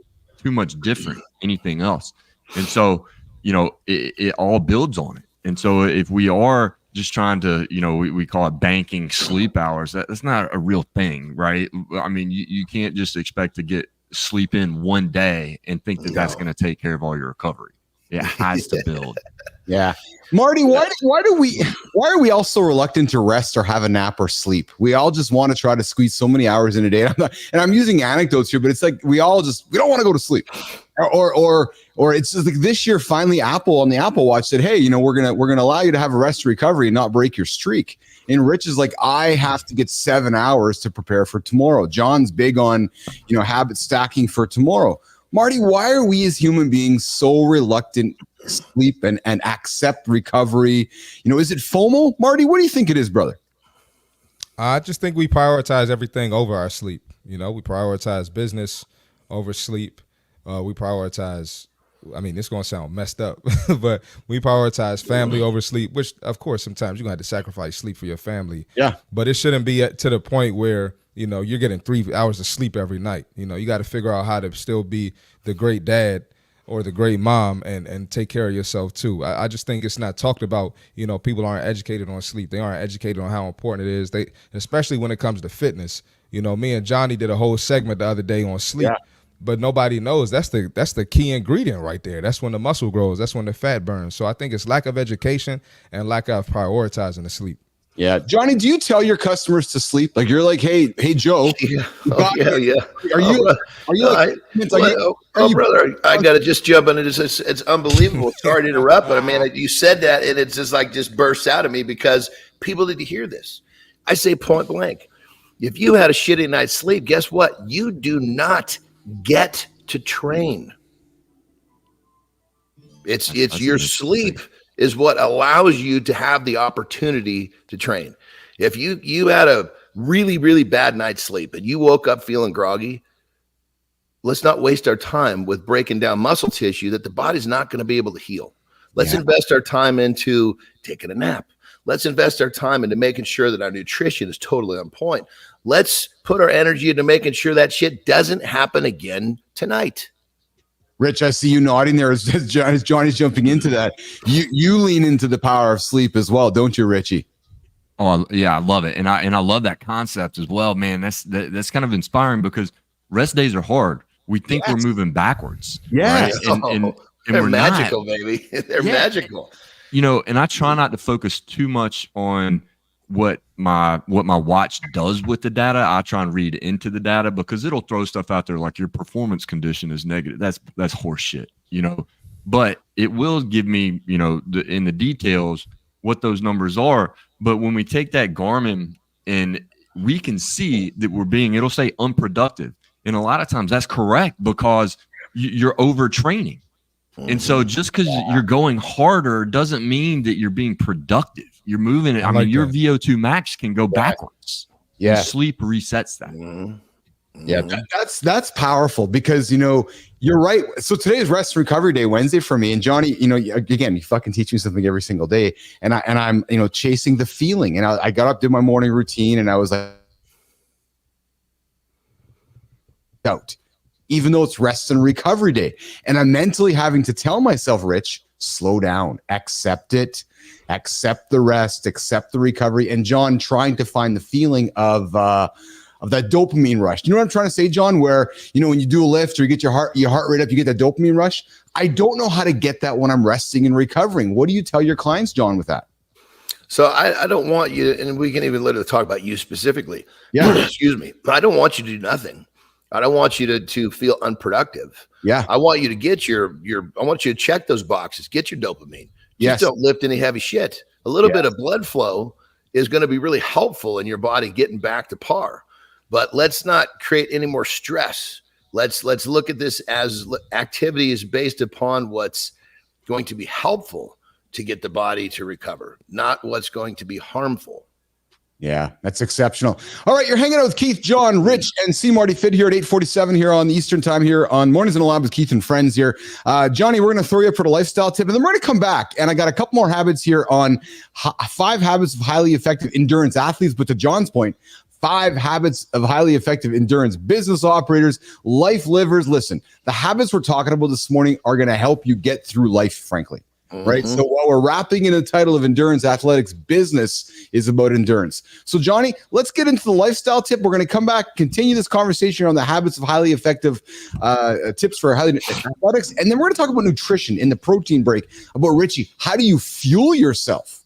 too much different, anything else. And so, you know, it all builds on it. And so if we are just trying to, you know, we call it banking sleep hours, that's not a real thing, right? I mean, you can't just expect to get sleep in one day and think that that's going to take care of all your recovery. It has to build. Yeah. Marty, why are we all so reluctant to rest or have a nap or sleep? We all just want to try to squeeze so many hours in a day. And I'm using anecdotes here, but it's like we don't want to go to sleep. Or it's just like this year, finally, Apple on the Apple Watch said, hey, you know, we're gonna allow you to have a rest recovery and not break your streak. And Rich is like, I have to get 7 hours to prepare for tomorrow. John's big on, you know, habit stacking for tomorrow. Marty, why are we as human beings so reluctant to sleep and accept recovery? You know, is it FOMO? Marty, what do you think it is, brother? I just think we prioritize everything over our sleep. You know, we prioritize business over sleep. We prioritize, I mean, it's going to sound messed up, but we prioritize family over sleep, which, of course, sometimes you're going to have to sacrifice sleep for your family. Yeah. But it shouldn't be to the point where, you know, you're getting 3 hours of sleep every night. You know, you got to figure out how to still be the great dad or the great mom and take care of yourself too. I just think it's not talked about. You know, people aren't educated on sleep. They aren't educated on how important it is. Especially when it comes to fitness. You know, me and Johnny did a whole segment the other day on sleep. Yeah. But nobody knows that's the key ingredient right there. That's when the muscle grows. That's when the fat burns. So I think it's lack of education and lack of prioritizing the sleep. Yeah. Johnny, do you tell your customers to sleep? Like you're like, hey, Joe. Yeah. Brother, I got to just jump in. It's unbelievable. Sorry to interrupt, but I mean, you said that and it's just bursts out of me because people need to hear this. I say point blank. If you had a shitty night's sleep, guess what? You do not get to train. It's That's your interesting. sleep is what allows you to have the opportunity to train. If you had a really, really bad night's sleep and you woke up feeling groggy, let's not waste our time with breaking down muscle tissue that the body's not going to be able to heal. Let's invest our time into taking a nap. Let's invest our time into making sure that our nutrition is totally on point. Let's put our energy into making sure that shit doesn't happen again tonight. Rich, I see you nodding there as Johnny's jumping into that. You lean into the power of sleep as well, don't you, Richie? Oh yeah, I love it, and I love that concept as well, man. That's kind of inspiring because rest days are hard. We think we're moving backwards, right? And they're we're magical, not. baby. They're magical. You know, and I try not to focus too much on what my watch does with the data. I try and read into the data because it'll throw stuff out there like your performance condition is negative. That's horse shit, you know. But it will give me, you know, in the details what those numbers are. But when we take that Garmin and we can see that it'll say unproductive. And a lot of times that's correct because you're overtraining. And so just because you're going harder doesn't mean that you're being productive. You're moving it. I mean, your VO2 max can go backwards. Yeah. Sleep resets that. Yeah, that's powerful because, you know, you're right. So today is rest and recovery day, Wednesday for me. And Johnny, you know, again, you fucking teach me something every single day. And I'm, you know, chasing the feeling. And I got up, did my morning routine, and I was like, out, even though it's rest and recovery day. And I'm mentally having to tell myself, Rich, slow down, accept it, accept the rest, accept the recovery. And John trying to find the feeling of that dopamine rush. You know what I'm trying to say, John? Where, you know, when you do a lift or you get your heart rate up, you get that dopamine rush. I don't know how to get that when I'm resting and recovering. What do you tell your clients, John, with that? So I don't want you, and we can even literally talk about you specifically. Yeah. Excuse me. I don't want you to do nothing. I don't want you to feel unproductive. Yeah. I want you to get I want you to check those boxes, get your dopamine. Just don't lift any heavy shit. A little bit of blood flow is going to be really helpful in your body getting back to par. But let's not create any more stress. Let's look at this as activities based upon what's going to be helpful to get the body to recover, not what's going to be harmful. Yeah, that's exceptional. All right, you're hanging out with Keith, John, Rich, and C. Marty Fit here at 8:47 here on the Eastern Time here on Mornings in the Lab with Keith and friends here. Johnny, we're going to throw you up for the lifestyle tip, and then we're going to come back, and I got a couple more habits here on 5 habits of highly effective endurance athletes. But to John's point, 5 habits of highly effective endurance business operators, life livers. Listen, the habits we're talking about this morning are going to help you get through life, frankly. Right. So while we're wrapping in the title of Endurance Athletics, business is about endurance. So, Johnny, let's get into the lifestyle tip. We're going to come back, continue this conversation on the habits of highly effective tips for highly athletics. And then we're going to talk about nutrition in the protein break about Richie. How do you fuel yourself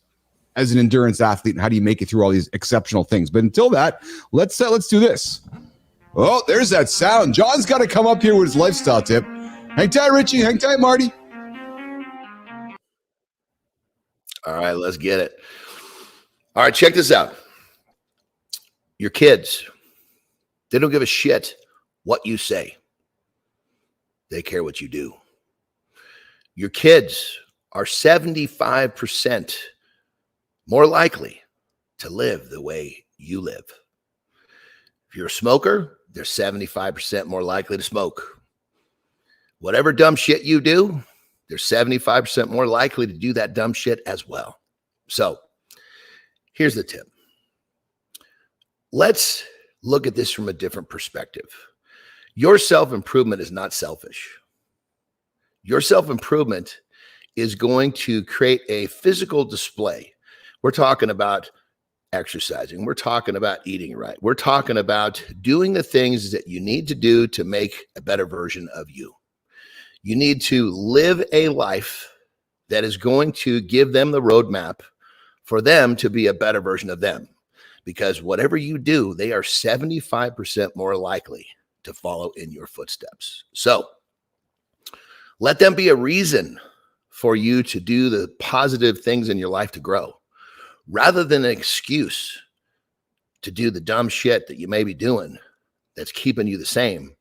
as an endurance athlete? And how do you make it through all these exceptional things? But until that, let's do this. Oh, there's that sound. John's got to come up here with his lifestyle tip. Hang tight, Richie. Hang tight, Marty. All right, let's get it. All right, check this out. Your kids, they don't give a shit what you say. They care what you do. Your kids are 75% more likely to live the way you live. If you're a smoker, they're 75% more likely to smoke. Whatever dumb shit you do, they're 75% more likely to do that dumb shit as well. So here's the tip. Let's look at this from a different perspective. Your self-improvement is not selfish. Your self-improvement is going to create a physical display. We're talking about exercising. We're talking about eating right. We're talking about doing the things that you need to do to make a better version of you. You need to live a life that is going to give them the roadmap for them to be a better version of them. Because whatever you do, they are 75% more likely to follow in your footsteps. So let them be a reason for you to do the positive things in your life to grow, rather than an excuse to do the dumb shit that you may be doing that's keeping you the same.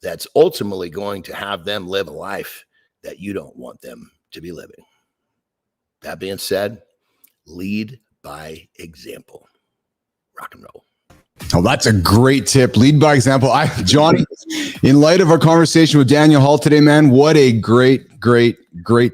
That's ultimately going to have them live a life that you don't want them to be living. That being said, lead by example. Rock and roll. Oh, that's a great tip. Lead by example. Johnny, in light of our conversation with Daniel Hall today, man, what a great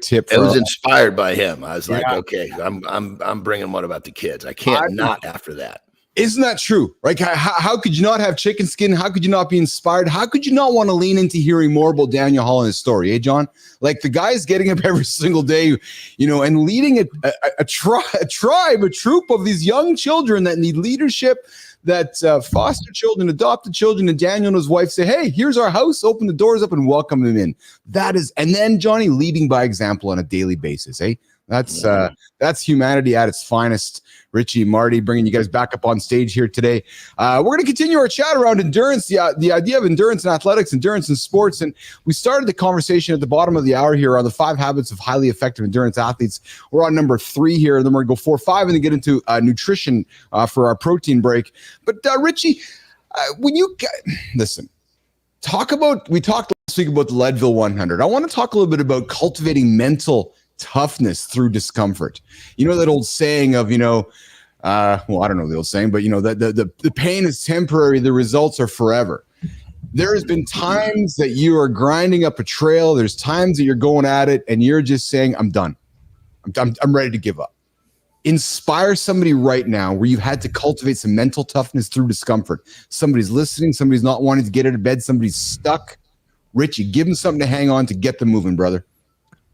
tip. It was inspired by him. I was like, okay, I'm bringing one about the kids. I can't not after that. Isn't that true? Like, how could you not have chicken skin? How could you not be inspired? How could you not want to lean into hearing more about Daniel Hall and his story, eh, John? Like, the guy's getting up every single day, and leading a tribe, a troop of these young children that need leadership, that foster children, adopted children, and Daniel and his wife say, hey, here's our house, open the doors up and welcome them in. And then Johnny leading by example on a daily basis, eh? That's humanity at its finest. Richie, Marty, bringing you guys back up on stage here today. We're going to continue our chat around endurance, the idea of endurance in athletics, endurance in sports. And we started the conversation at the bottom of the hour here on the 5 habits of highly effective endurance athletes. We're on number 3 here, and then we're going to go 4, 5, and then get into nutrition for our protein break. But Richie, listen, we talked last week about the Leadville 100. I want to talk a little bit about cultivating mental toughness through discomfort. That old saying of, I don't know the old saying, but the pain is temporary, the results are forever. There has been times that you are grinding up a trail. There's times that you're going at it and you're just saying, I'm done. I'm ready to give up. Inspire somebody right now where you've had to cultivate some mental toughness through discomfort. Somebody's listening, somebody's not wanting to get out of bed, somebody's stuck. Richie, give them something to hang on to get them moving, brother.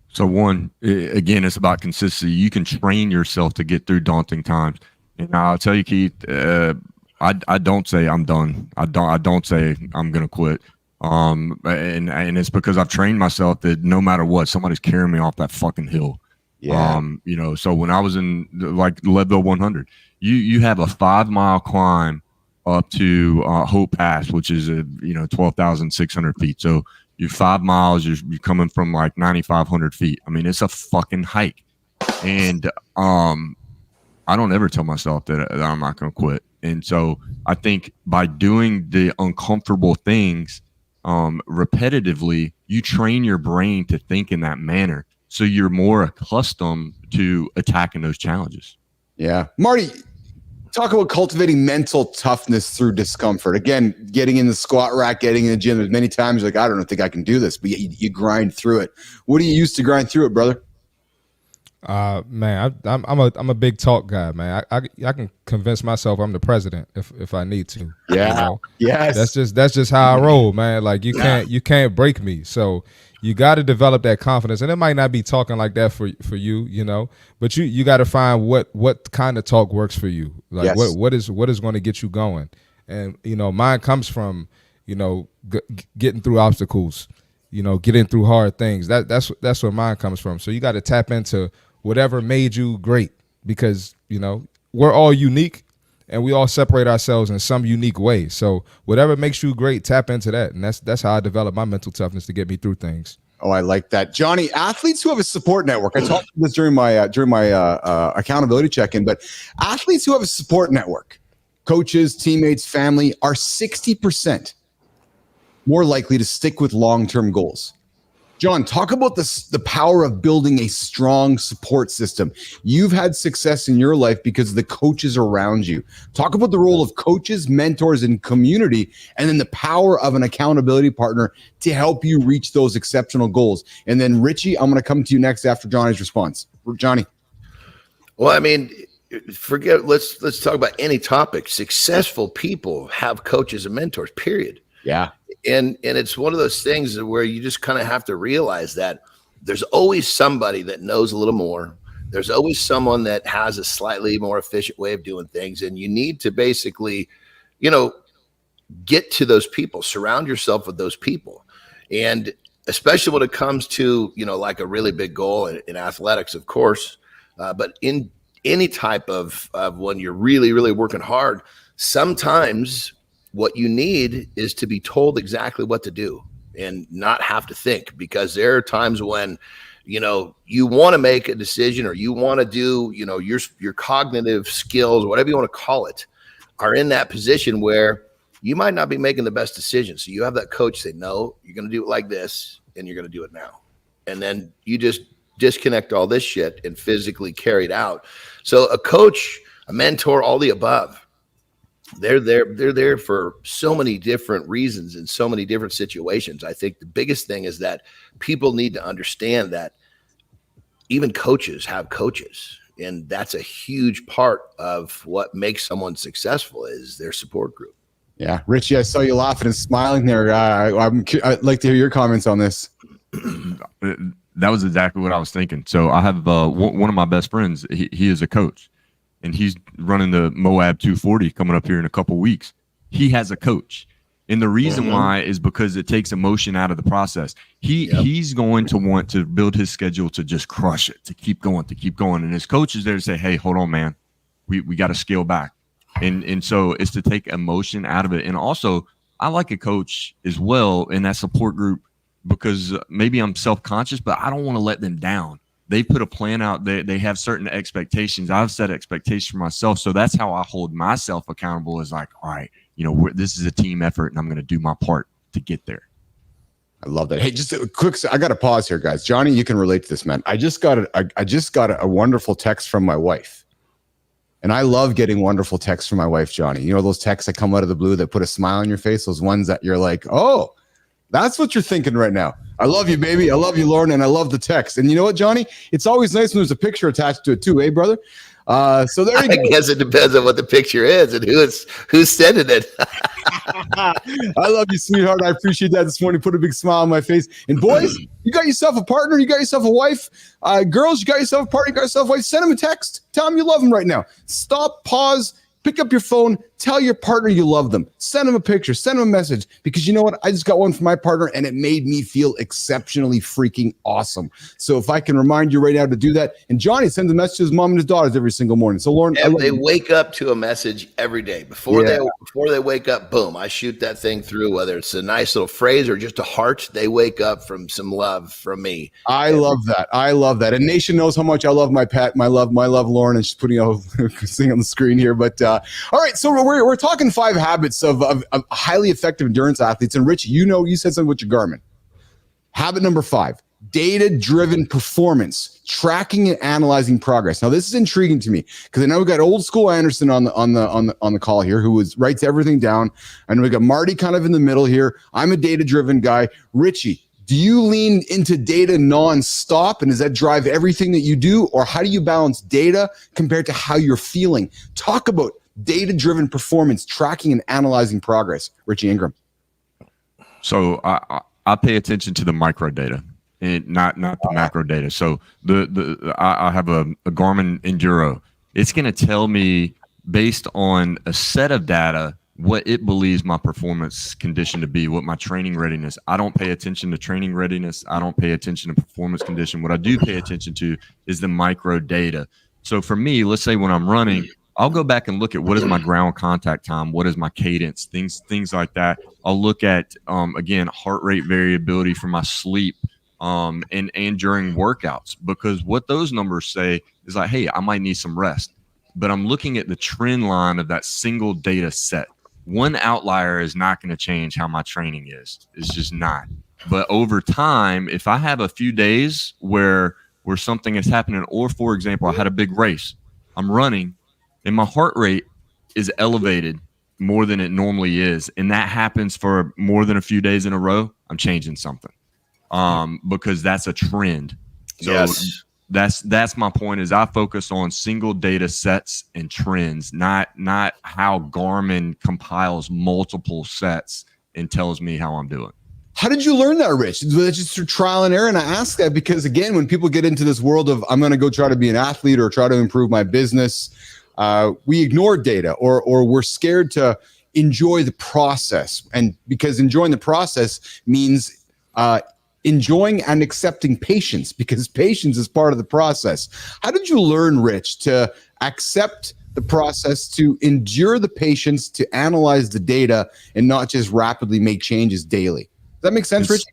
So one, again, it's about consistency. You can train yourself to get through daunting times. And I'll tell you, Keith, I don't say I'm done. I don't say I'm going to quit. And it's because I've trained myself that no matter what, somebody's carrying me off that fucking hill. Yeah. So when I was in like Leadville 100, you have a 5-mile climb up to Hope Pass, which is 12,600 feet. So you're 5 miles, you're coming from like 9,500 feet. I mean, it's a fucking hike. And I don't ever tell myself that I'm not going to quit. And so I think by doing the uncomfortable things repetitively, you train your brain to think in that manner. So you're more accustomed to attacking those challenges. Yeah. Marty, talk about cultivating mental toughness through discomfort. Again, getting in the squat rack, getting in the gym. There's many times like, I don't think I can do this, but you grind through it. What do you use to grind through it, brother? Man, I'm a big talk guy, man. I can convince myself I'm the president if I need to. Yeah. Yes. That's just how I roll, man. Like you can't break me. So you got to develop that confidence, and it might not be talking like that for you, but you got to find what kind of talk works for you. Like yes. what is going to get you going, and mine comes from getting through obstacles, getting through hard things. That's where mine comes from. So you got to tap into whatever made you great, because we're all unique and we all separate ourselves in some unique way. So whatever makes you great, tap into that. And that's how I develop my mental toughness to get me through things. Oh, I like that. Johnny, athletes who have a support network. I talked about this during my accountability check-in, but athletes who have a support network, coaches, teammates, family, are 60% more likely to stick with long-term goals. John, talk about the power of building a strong support system. You've had success in your life because of the coaches around you. Talk about the role of coaches, mentors, and community, and then the power of an accountability partner to help you reach those exceptional goals. And then Richie, I'm going to come to you next after Johnny's response. Johnny. Well, I mean, let's talk about any topic. Successful people have coaches and mentors, period. Yeah. And it's one of those things where you just kind of have to realize that there's always somebody that knows a little more. There's always someone that has a slightly more efficient way of doing things. And you need to basically, get to those people, surround yourself with those people. And especially when it comes to, like a really big goal in athletics, of course, but in any type of when you're really, really working hard, sometimes what you need is to be told exactly what to do and not have to think, because there are times when, you want to make a decision or you want to do, your cognitive skills, whatever you want to call it, are in that position where you might not be making the best decision. So you have that coach say, no, you're going to do it like this and you're going to do it now. And then you just disconnect all this shit and physically carry it out. So a coach, a mentor, all the above, they're there for so many different reasons in so many different situations. I think the biggest thing is that people need to understand that even coaches have coaches, and that's a huge part of what makes someone successful is their support group. Yeah, Richie, I saw you laughing and smiling there. I'd like to hear your comments on this. That was exactly what I was thinking. So I have one of my best friends. He is a coach, and he's running the Moab 240 coming up here in a couple weeks. He has a coach. And the reason why is because it takes emotion out of the process. He's going to want to build his schedule to just crush it, to keep going. And his coach is there to say, hey, hold on, man. We got to scale back. And so it's to take emotion out of it. And also, I like a coach as well in that support group because maybe I'm self-conscious, but I don't want to let them down. They put a plan out. They have certain expectations. I've set expectations for myself. So that's how I hold myself accountable is like, all right, this is a team effort and I'm going to do my part to get there. I love that. Hey, just a quick, I got to pause here, guys. Johnny, you can relate to this, man. I just got a wonderful text from my wife. And I love getting wonderful texts from my wife, Johnny. You know, those texts that come out of the blue that put a smile on your face, those ones that you're like, oh, that's what you're thinking right now. I love you, baby. I love you, Lauren. And I love the text. And you know what, Johnny? It's always nice when there's a picture attached to it too, brother? So there you go. I guess it depends on what the picture is and who's sending it. I love you, sweetheart. I appreciate that this morning. Put a big smile on my face. And boys, you got yourself a partner. You got yourself a wife. Girls, you got yourself a partner. You got yourself a wife. Send them a text. Tell them you love them right now. Stop, pause, pick up your phone. Tell your partner you love them. Send them a picture. Send them a message. Because you know what? I just got one from my partner, and it made me feel exceptionally freaking awesome. So if I can remind you right now to do that. And Johnny sends a message to his mom and his daughters every single morning. So Lauren, they wake up to a message every day. Before they wake up, boom, I shoot that thing through, whether it's a nice little phrase or just a heart. They wake up from some love from me. I love that. I love that. And Nation knows how much I love my pet. My love Lauren, and she's putting a thing on the screen here. But all right, so we're talking 5 habits of highly effective endurance athletes. And Rich, you said something with your Garmin. Habit number 5, data-driven performance, tracking and analyzing progress. Now, this is intriguing to me because I know we got old school Anderson on the call here who writes everything down. I know we got Marty kind of in the middle here. I'm a data-driven guy. Richie, do you lean into data nonstop, and does that drive everything that you do, or how do you balance data compared to how you're feeling? Talk about data-driven performance, tracking and analyzing progress. Richie Ingram. So I pay attention to the micro data and not the macro data. So I have a Garmin Enduro. It's going to tell me based on a set of data what it believes my performance condition to be, what my training readiness. I don't pay attention to training readiness. I don't pay attention to performance condition. What I do pay attention to is the micro data. So for me, let's say when I'm running, I'll go back and look at what is my ground contact time, what is my cadence, things like that. I'll look at again heart rate variability for my sleep and during workouts, because what those numbers say is like, hey, I might need some rest. But I'm looking at the trend line of that single data set. One outlier is not going to change how my training is. It's just not. But over time, if I have a few days where something is happening, or for example, I had a big race, I'm running, and my heart rate is elevated more than it normally is, and that happens for more than a few days in a row, I'm changing something because that's a trend. So yes. That's my point, is I focus on single data sets and trends, not how Garmin compiles multiple sets and tells me how I'm doing. How did you learn that, Rich? Was it just through trial and error? And I ask that because, again, when people get into this world of I'm going to go try to be an athlete or try to improve my business, we ignore data or we're scared to enjoy the process. And because enjoying the process means enjoying and accepting patience, because patience is part of the process. How did you learn, Rich, to accept the process, to endure the patience, to analyze the data, and not just rapidly make changes daily? Does that make sense, Rich?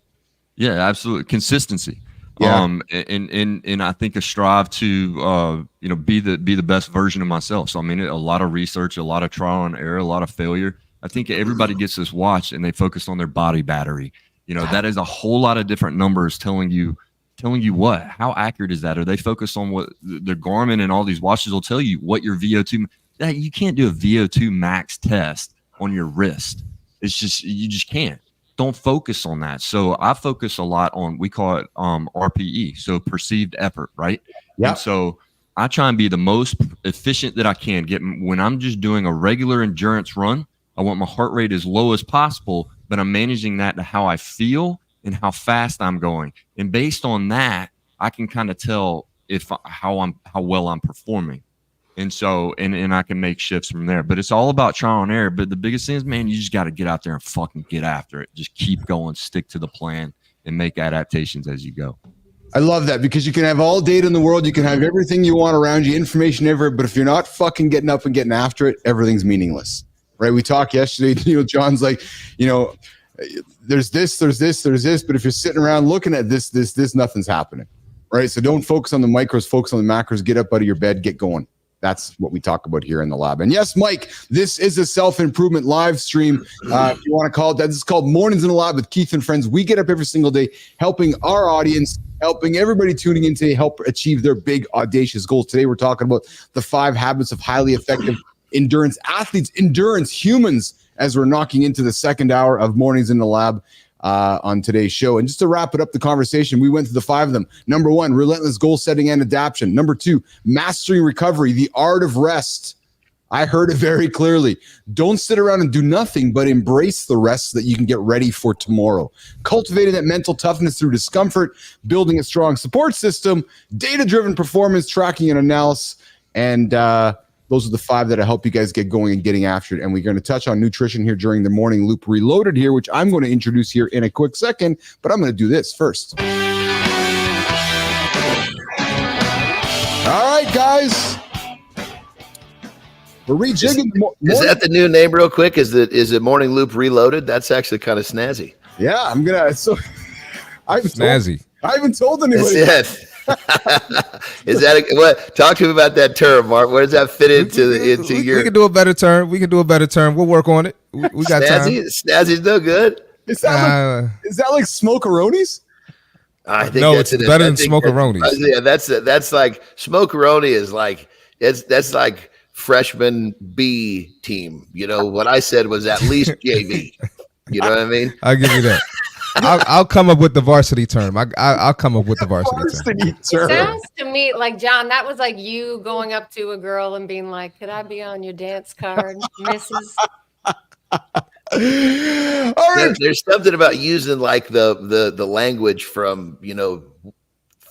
Yeah, absolutely. Consistency. Yeah. And I think a strive to be the best version of myself. So I mean, a lot of research, a lot of trial and error, a lot of failure. I think everybody gets this watch and they focus on their body battery. That is a whole lot of different numbers telling you Telling you what? How accurate is that? Are they focused on what their Garmin and all these watches will tell you what your VO2? That you can't do a VO2 max test on your wrist. It's just you just can't. Don't focus on that. So I focus a lot on, we call it RPE, so perceived effort, right? Yeah. And so I try and be the most efficient that I can. When I'm just doing a regular endurance run, I want my heart rate as low as possible, but I'm managing that to how I feel and how fast I'm going. And based on that, I can kind of tell how well I'm performing. And so, and I can make shifts from there. But it's all about trial and error. But the biggest thing is, man, you just got to get out there and fucking get after it. Just keep going, stick to the plan, and make adaptations as you go. I love that, because you can have all data in the world. You can have everything you want around you, information everywhere. But if you're not fucking getting up and getting after it, everything's meaningless, right? We talked yesterday, John's like, there's this. But if you're sitting around looking at this, nothing's happening, right? So don't focus on the micros, focus on the macros. Get up out of your bed, get going. That's what we talk about here in the lab. And yes, Mike, this is a self-improvement live stream. If you want to call it that, this is called Mornings in the Lab with Keith and Friends. We get up every single day helping our audience, helping everybody tuning in today help achieve their big, audacious goals. Today, we're talking about the 5 habits of highly effective endurance athletes, endurance humans, as we're knocking into the second hour of Mornings in the Lab on today's show. And just to wrap it up, the conversation, we went through the 5 of them. Number 1, relentless goal setting and adaptation. Number 2, mastering recovery, the art of rest. I heard it very clearly. Don't sit around and do nothing, but embrace the rest so that you can get ready for tomorrow. Cultivating that mental toughness through discomfort, building a strong support system, data-driven performance tracking and analysis, and those are the 5 that help you guys get going and getting after it. And we're going to touch on nutrition here during the Morning Loop Reloaded here, which I'm going to introduce here in a quick second, but I'm going to do this first. All right, guys. We're rejigging. Is that the new name real quick? Is it Morning Loop Reloaded? That's actually kind of snazzy. Yeah, I'm going to. So I haven't told anybody. That's it. Is that what? Talk to me about that term, Mark. Where does that fit into your? We can do a better term. We'll work on it. We got snazzy. time. Snazzy's no good. Is that like smokeronis? I think no, it's better than smokeronis. Yeah, that's like smokeroni is like that's like freshman B team. What I said was at least JV. You know what I mean? I'll give you that. I'll come up with the varsity term. I'll come up with the varsity term. Sounds to me like, John, that was like you going up to a girl and being like, could I be on your dance card, Mrs.? All right. There's something about using like the language from 4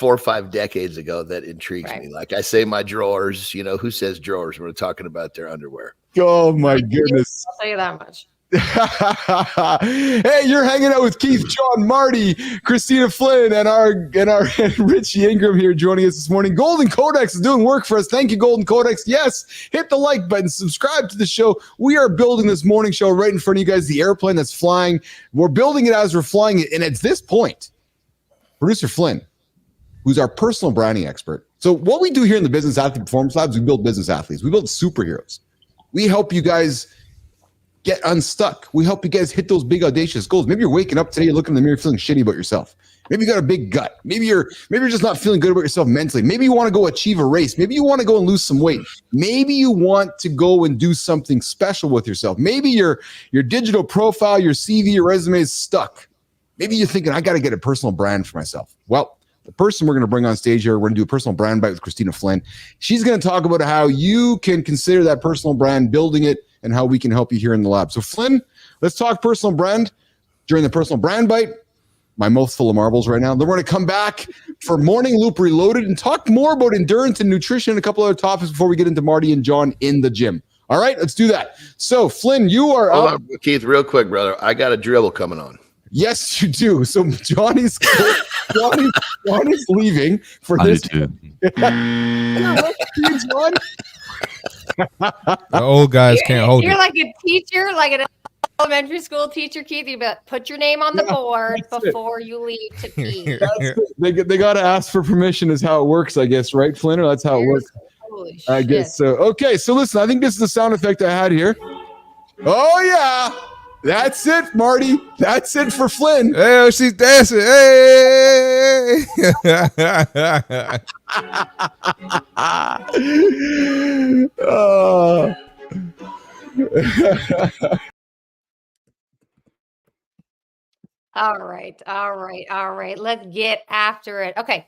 or 5 decades ago that intrigues me. Like I say my drawers, who says drawers when we're talking about their underwear? Oh my goodness. I'll tell you that much. Hey, you're hanging out with Keith, John, Marty, Kristina Flynn, and our Rich Ingram here joining us this morning. Golden Codex is doing work for us. Thank you, Golden Codex. Yes, hit the like button, subscribe to the show. We are building this morning show right in front of you guys, the airplane that's flying. We're building it as we're flying it. And at this point, producer Flynn, who's our personal branding expert. So what we do here in the Business Athlete Performance Labs, we build business athletes. We build superheroes. We help you guys get unstuck. We help you guys hit those big audacious goals. Maybe you're waking up today, you're looking in the mirror feeling shitty about yourself. Maybe you got a big gut. Maybe you're just not feeling good about yourself mentally. Maybe you want to go achieve a race. Maybe you want to go and lose some weight. Maybe you want to go and do something special with yourself. Maybe your digital profile, your CV, your resume is stuck. Maybe you're thinking, I got to get a personal brand for myself. Well, the person we're going to bring on stage here, we're going to do a personal brand bite with Kristina Flynn. She's going to talk about how you can consider that personal brand, building it, and how we can help you here in the lab. So Flynn, let's talk personal brand during the personal brand bite. My mouth's full of marbles right now. Then we're going to come back for Morning Loop Reloaded and talk more about endurance and nutrition and a couple other topics before we get into Marty and John in the gym. All right, let's do that. So Flynn, you are up. Keith, real quick, brother. I got a dribble coming on. Yes, you do. So Johnny's leaving for this. I do too. John? The old guys can't hold You're it. like a teacher, like an elementary school teacher, Keith. You better put your name on the board before you leave to pee. They got to ask for permission is how it works, I guess, right, Flynn? Or that's how it works. Holy I guess so. Okay, so listen, I think this is the sound effect I had here. Oh, yeah. That's it, Marty. That's it for Flynn. Hey, she's dancing. Hey. Oh. All right. Let's get after it. Okay.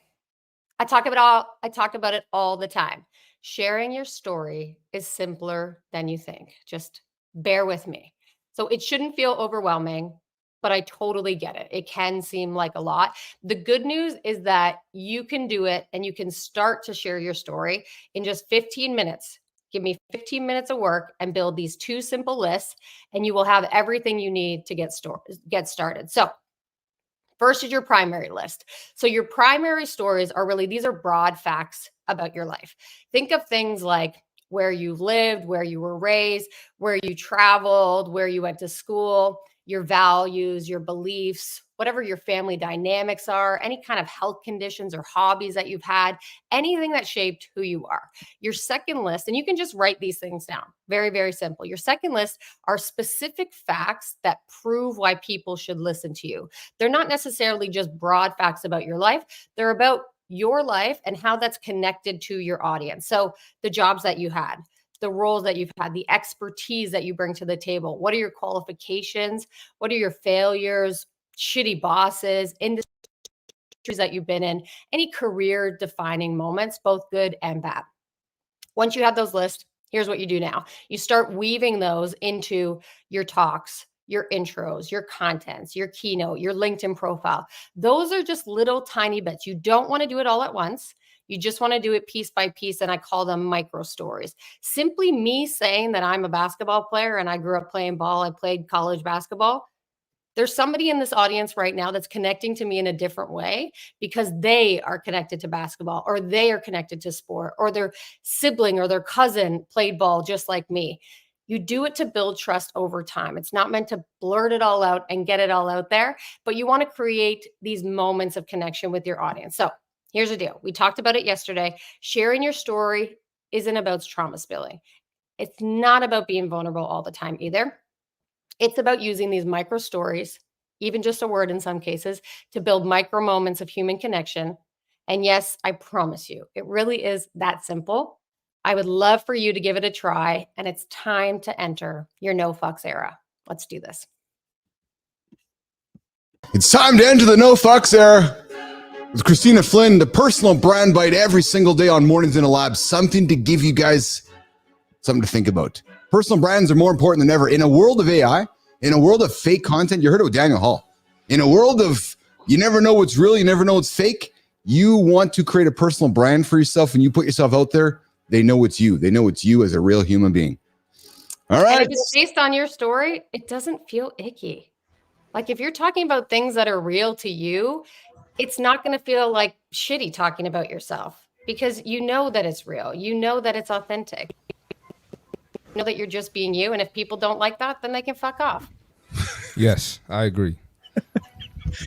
I talk about it all the time. Sharing your story is simpler than you think. Just bear with me. So it shouldn't feel overwhelming, but I totally get it. It can seem like a lot. The good news is that you can do it and you can start to share your story in just 15 minutes. Give me 15 minutes of work and build these 2 simple lists, and you will have everything you need to get started. So first is your primary list. So your primary stories are really, these are broad facts about your life. Think of things like where you lived, where you were raised, where you traveled, where you went to school, your values, your beliefs, whatever your family dynamics are, any kind of health conditions or hobbies that you've had, anything that shaped who you are. Your second list, and you can just write these things down. Very, very simple. Your second list are specific facts that prove why people should listen to you. They're not necessarily just broad facts about your life. They're about your life and how that's connected to your audience. So the jobs that you had, the roles that you've had, the expertise that you bring to the table. What are your qualifications? What are your failures, shitty bosses, industries that you've been in, any career defining moments, both good and bad. Once you have those lists, here's what you do now. You start weaving those into your talks, your intros, your contents, your keynote, your LinkedIn profile. Those are just little tiny bits. You don't want to do it all at once. You just want to do it piece by piece, and I call them micro stories. Simply me saying that I'm a basketball player and I grew up playing ball, I played college basketball. There's somebody in this audience right now that's connecting to me in a different way because they are connected to basketball, or they are connected to sport, or their sibling or their cousin played ball just like me. You do it to build trust over time. It's not meant to blurt it all out and get it all out there, but you want to create these moments of connection with your audience. So here's the deal. We talked about it yesterday. Sharing your story isn't about trauma spilling. It's not about being vulnerable all the time either. It's about using these micro stories, even just a word in some cases, to build micro moments of human connection. And yes, I promise you, it really is that simple. I would love for you to give it a try, and it's time to enter your no fucks era. Let's do this. It's time to enter the no fucks era with Kristina Flynn, the personal brand bite every single day on Mornings in a Lab. Something to give you guys something to think about. Personal brands are more important than ever. In a world of AI, in a world of fake content, you heard it with Daniel Hall. In a world of you never know what's real, you never know what's fake, you want to create a personal brand for yourself, and you put yourself out there, they know it's you. They know it's you as a real human being. All right. And if it's based on your story, it doesn't feel icky. Like if you're talking about things that are real to you, it's not going to feel like shitty talking about yourself because you know that it's real. You know that it's authentic. You know that you're just being you. And if people don't like that, then they can fuck off. Yes, I agree.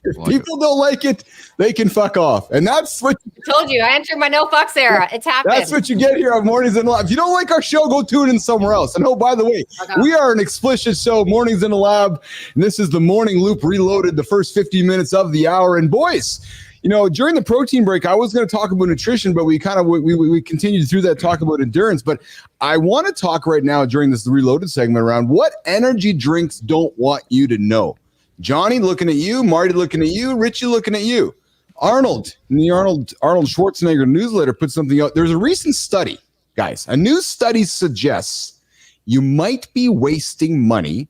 If people don't like it, they can fuck off. And that's what I told you. I entered my no fucks era. It's happening. That's what you get here on Mornings in the Lab. If you don't like our show, go tune in somewhere else. And oh, by the way, we are an explicit show, Mornings in the Lab. And this is the Morning Loop Reloaded, the first 50 minutes of the hour. And boys, you know, during the protein break, I was going to talk about nutrition, but we continued through that talk about endurance. But I want to talk right now during this Reloaded segment around what energy drinks don't want you to know. Johnny looking at you, Marty looking at you, Richie looking at you. Arnold, in the Arnold Schwarzenegger newsletter, put something out. There's a recent study, guys. A new study suggests you might be wasting money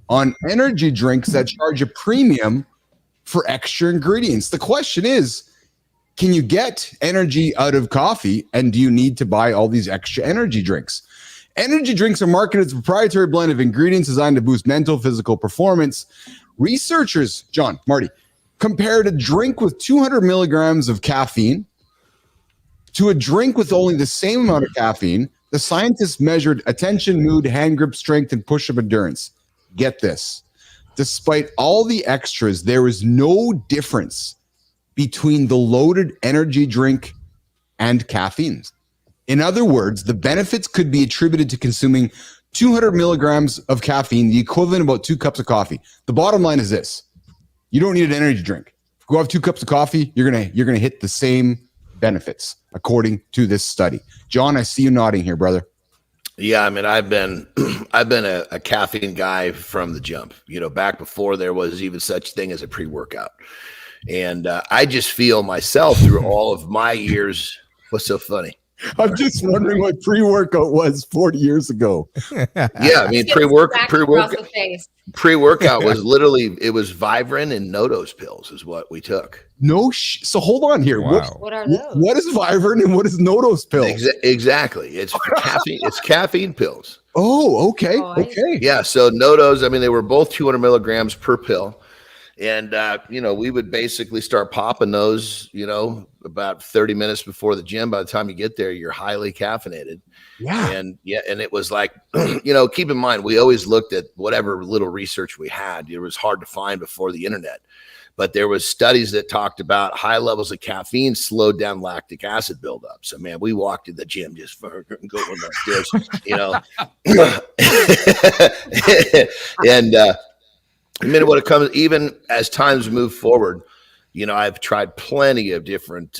on energy drinks that charge a premium for extra ingredients. The question is, can you get energy out of coffee, and do you need to buy all these extra energy drinks? Energy drinks are marketed as a proprietary blend of ingredients designed to boost mental, physical performance. Researchers, John, Marty, compared a drink with 200 milligrams of caffeine to a drink with only the same amount of caffeine. The scientists measured attention, mood, hand grip strength, and push-up endurance. Get this. Despite all the extras, there was no difference between the loaded energy drink and caffeine. In other words, the benefits could be attributed to consuming 200 milligrams of caffeine, the equivalent of about 2 cups of coffee. The bottom line is this: you don't need an energy drink. If you go have 2 cups of coffee, you're gonna hit the same benefits according to this study. John, I see you nodding here, brother. Yeah, I mean, I've been a caffeine guy from the jump. Back before there was even such thing as a pre-workout, and I just feel myself through all of my years. What's so funny? I'm just wondering what pre-workout was 40 years ago. Yeah, I mean, pre-workout was literally, it was Vivarin and Nodos pills is what we took. So hold on here. Wow. What are those? What is Vivarin and what is Nodos pills? Exactly. It's caffeine. It's caffeine pills. Oh, okay. Oh, Okay. Yeah. So Nodos, I mean, they were both 200 milligrams per pill. And, we would basically start popping those, about 30 minutes before the gym. By the time you get there, you're highly caffeinated. Yeah. And it was like, keep in mind, we always looked at whatever little research we had. It was hard to find before the internet. But there was studies that talked about high levels of caffeine slowed down lactic acid buildup. So, man, we walked to the gym just going upstairs, and when it comes, even as times move forward, I've tried plenty of different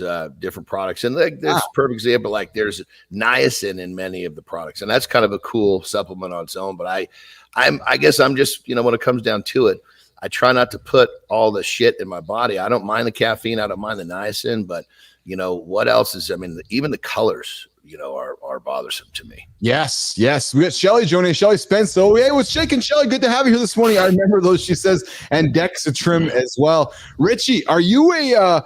products, and there's a perfect example. Like there's niacin in many of the products, and that's kind of a cool supplement on its own. But I guess I'm just, when it comes down to it, I try not to put all the shit in my body. I don't mind the caffeine, I don't mind the niacin, but what else is? I mean, even the colors, are bothersome to me. Yes. We got Shelly joining us. Shelly Spence. So hey, what's shaking, Shelly? Good to have you here this morning. I remember those, she says, and Dexatrim as well. Richie, are you a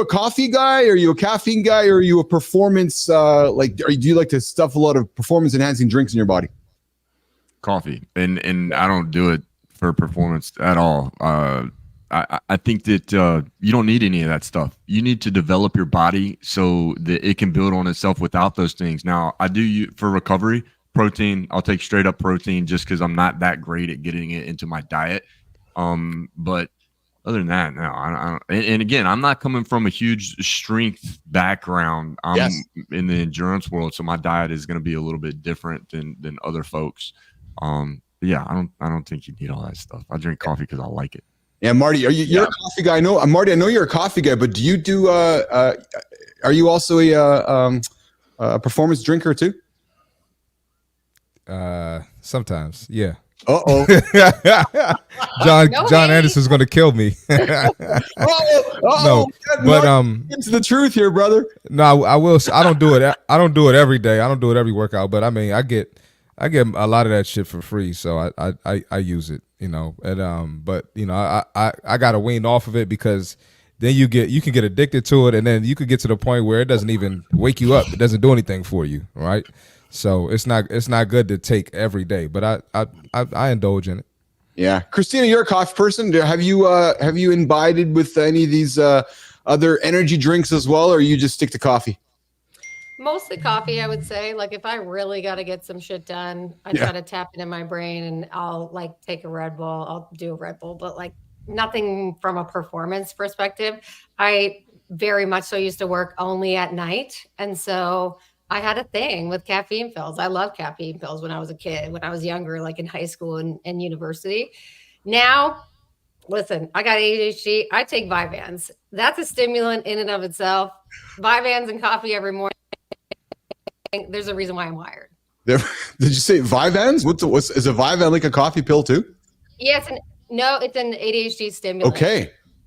coffee guy? Are you a caffeine guy? Or are you a performance? Do you like to stuff a lot of performance enhancing drinks in your body? Coffee, and I don't do it for performance at all. I think that you don't need any of that stuff. You need to develop your body so that it can build on itself without those things. Now, I do for recovery protein. I'll take straight up protein just because I'm not that great at getting it into my diet. But other than that, no. I don't. And again, I'm not coming from a huge strength background. I'm in the endurance world, so my diet is going to be a little bit different than other folks. Yeah, I don't think you need all that stuff. I drink coffee because I like it. Yeah, Marty, you're a coffee guy? I know, Marty, I know you're a coffee guy, but do you do? Are you also a performance drinker too? Sometimes, yeah. Uh-oh. John Anderson's going to kill me. No, but into the truth here, brother. No, I will. I don't do it. I don't do it every day. I don't do it every workout. But I mean, I get a lot of that shit for free, so I use it, And but I got to wean off of it because then you can get addicted to it, and then you could get to the point where it doesn't even wake you up. It doesn't do anything for you, right? So it's not good to take every day, but I indulge in it. Yeah, Kristina, you're a coffee person. Have you imbibed with any of these other energy drinks as well, or you just stick to coffee? Mostly coffee, I would say. Like if I really got to get some shit done, I try to tap into my brain, and I'll take a Red Bull. I'll do a Red Bull, but nothing from a performance perspective. I very much so used to work only at night, and so I had a thing with caffeine pills. I loved caffeine pills when I was a kid, when I was younger, like in high school and university. Now, listen, I got ADHD. I take Vyvanse. That's a stimulant in and of itself. Vyvanse and coffee every morning. There's a reason why I'm wired. Did you say Vyvanse? Is a Vyvanse like a coffee pill too? Yes, it's an ADHD stimulant.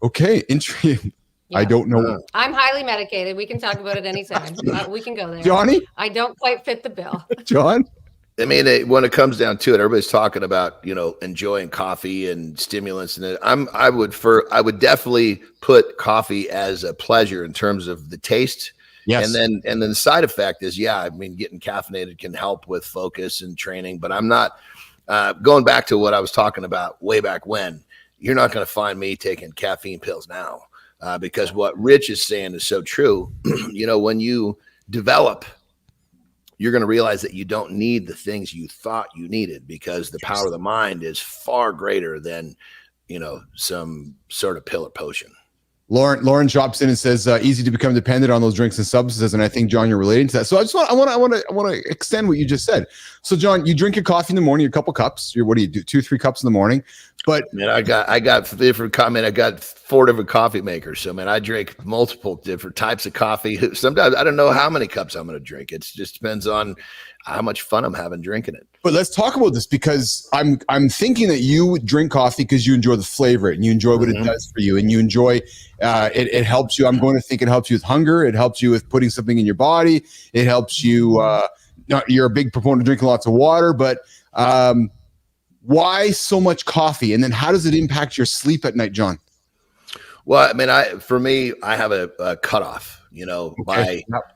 Okay, intrigue. Yeah. I don't know. I'm highly medicated. We can talk about it anytime. We can go there. Johnny? I don't quite fit the bill. John? I mean, when it comes down to it, everybody's talking about, enjoying coffee and stimulants. And I would definitely put coffee as a pleasure in terms of the taste. Yes. And then the side effect is, getting caffeinated can help with focus and training, but I'm not going back to what I was talking about way back when. You're not going to find me taking caffeine pills now. Because what Rich is saying is so true. When you develop, you're going to realize that you don't need the things you thought you needed because the power of the mind is far greater than, some sort of pill or potion. Lauren drops in and says, easy to become dependent on those drinks and substances. And I think, John, you're relating to that. So I want to extend what you just said. So, John, you drink your coffee in the morning, a couple cups. What do you do? 2-3 cups in the morning. But man, I got different comment. I got 4 different coffee makers. So, man, I drink multiple different types of coffee. Sometimes I don't know how many cups I'm going to drink. It just depends on how much fun I'm having drinking it. But let's talk about this, because I'm thinking that you drink coffee because you enjoy the flavor and you enjoy what it does for you, and you enjoy it helps you. I'm going to think it helps you with hunger. It helps you with putting something in your body. It helps you. You're a big proponent of drinking lots of water, but why so much coffee? And then how does it impact your sleep at night, John? Well, I mean, for me, I have a cutoff.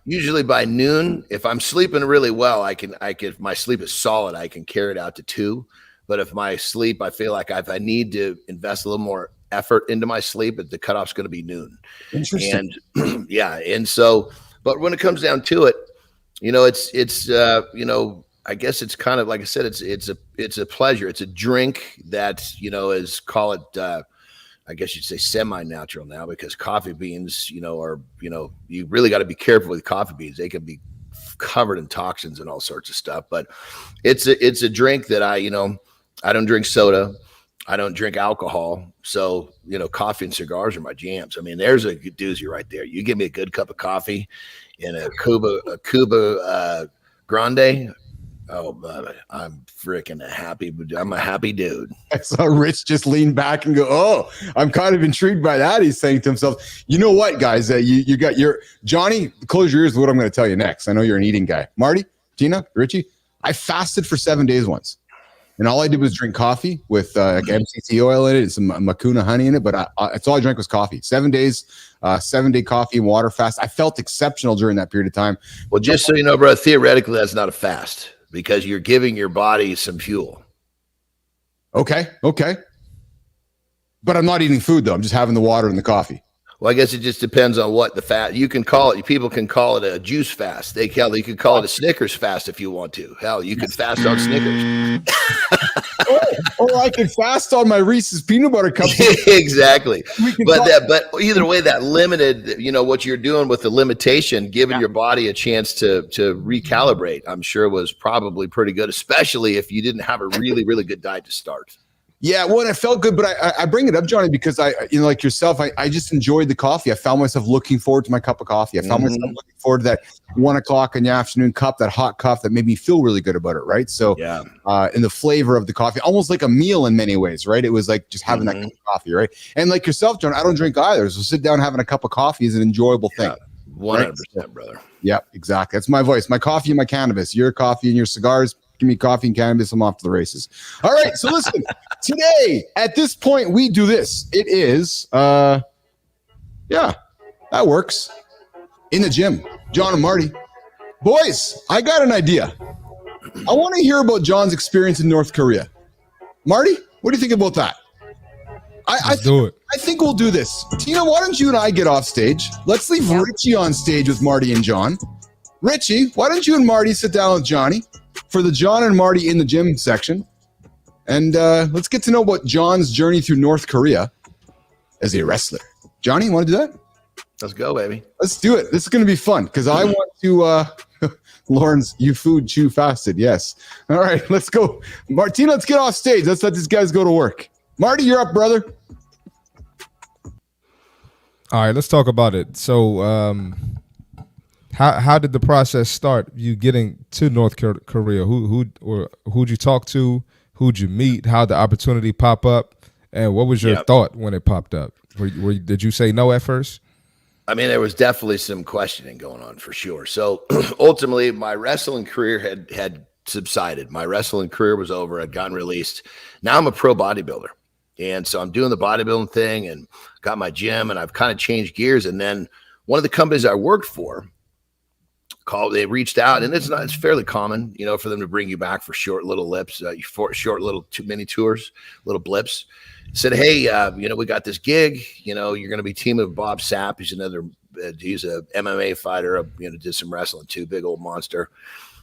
Usually by noon, if I'm sleeping really well, I can, if my sleep is solid, I can carry it out to 2. But if my sleep, I feel like I need to invest a little more effort into my sleep, but the cutoff's going to be noon. Interesting. And and so, but when it comes down to it, it's I guess it's kind of like I said, it's a pleasure. It's a drink that is, call it. I guess you'd say semi-natural now, because coffee beans, are, you really got to be careful with coffee beans. They can be covered in toxins and all sorts of stuff, but it's a drink that I don't drink soda. I don't drink alcohol. So, coffee and cigars are my jams. I mean, there's a doozy right there. You give me a good cup of coffee and a Cuba Grande. Oh, brother, I'm freaking I'm a happy dude. I saw Rich just lean back and go, "Oh, I'm kind of intrigued by that." He's saying to himself, "You know what, guys? You got your Johnny. Close your ears to what I'm going to tell you next. I know you're an eating guy. Marty, Tina, Richie. I fasted for 7 days once, and all I did was drink coffee with like MCT oil in it and some Makuna honey in it. But it's all I drank was coffee. 7 days, 7-day coffee and water fast. I felt exceptional during that period of time. Well, just so you know, bro, theoretically, that's not a fast, because you're giving your body some fuel. Okay. But I'm not eating food, though. I'm just having the water and the coffee. Well, I guess it just depends on what the fast. You can call it. People can call it a juice fast. You could call it a Snickers fast if you want to. Hell, you could fast on Snickers. or I could fast on my Reese's peanut butter cups. Exactly. But either way, that limited, what you're doing with the limitation, giving your body a chance to recalibrate, I'm sure was probably pretty good, especially if you didn't have a really, really good diet to start. Yeah, well, it felt good, but I bring it up, Johnny, because like yourself, I just enjoyed the coffee. I found myself looking forward to my cup of coffee. I found myself looking forward to that 1 o'clock in the afternoon cup, that hot cup that made me feel really good about it, right? So, and the flavor of the coffee, almost like a meal in many ways, right? It was like just having that cup of coffee, right? And like yourself, John, I don't drink either, so sit down having a cup of coffee is an enjoyable thing. 100%, right? Brother. Yeah, exactly. That's my voice. My coffee and my cannabis. Your coffee and your cigars. Give me coffee and cannabis. I'm off to the races. All right. So listen, today at this point, we do this. It is, that works. In the gym, John and Marty. Boys, I got an idea. I want to hear about John's experience in North Korea. Marty, what do you think about that? Let's do it. I think we'll do this. Tina, why don't you and I get off stage? Let's leave Richie on stage with Marty and John. Richie, why don't you and Marty sit down with Johnny for the John and Marty in the gym section? And let's get to know about John's journey through North Korea as a wrestler. Johnny, you want to do that? Let's go, baby. Let's do it. This is going to be fun because I want to Lawrence, you food chew fasted. Yes. All right, let's go. Martina, let's get off stage. Let's let these guys go to work. Marty, you're up, brother. All right, let's talk about it. So how did the process start, you getting to North Korea? Who'd you talk to? Who'd you meet? How'd the opportunity pop up? And what was your thought when it popped up? Did you say no at first? I mean, there was definitely some questioning going on for sure. So ultimately, my wrestling career had subsided. My wrestling career was over. I'd gotten released. Now I'm a pro bodybuilder. And so I'm doing the bodybuilding thing and got my gym, and I've kind of changed gears. And then one of the companies I worked for they reached out, and it's fairly common, for them to bring you back for short little lips, short little mini tours, little blips. Said, hey, we got this gig, you're going to be teaming with Bob Sapp. He's he's a MMA fighter, did some wrestling too, big old monster.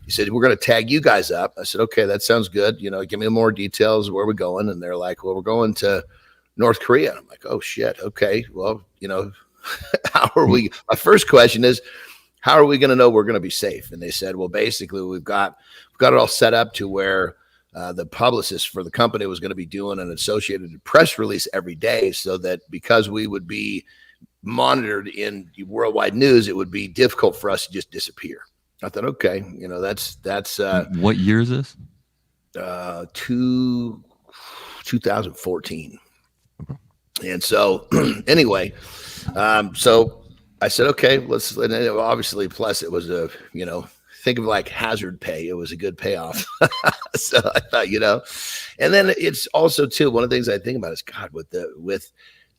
He said, we're going to tag you guys up. I said, okay, that sounds good. Give me more details. Where are we going? And they're like, well, we're going to North Korea. I'm like, oh shit. Okay. Well, how are we? My first question is, how are we going to know we're going to be safe? And they said, well, basically we've got it all set up to where the publicist for the company was going to be doing an associated press release every day, so that because we would be monitored in worldwide news, it would be difficult for us to just disappear. I thought, okay, that's what year is this? 2014. Okay. And so anyway, so I said, okay, let's, and obviously, plus it was think of like hazard pay. It was a good payoff. So I thought, and then it's also too, one of the things I think about is, God, with the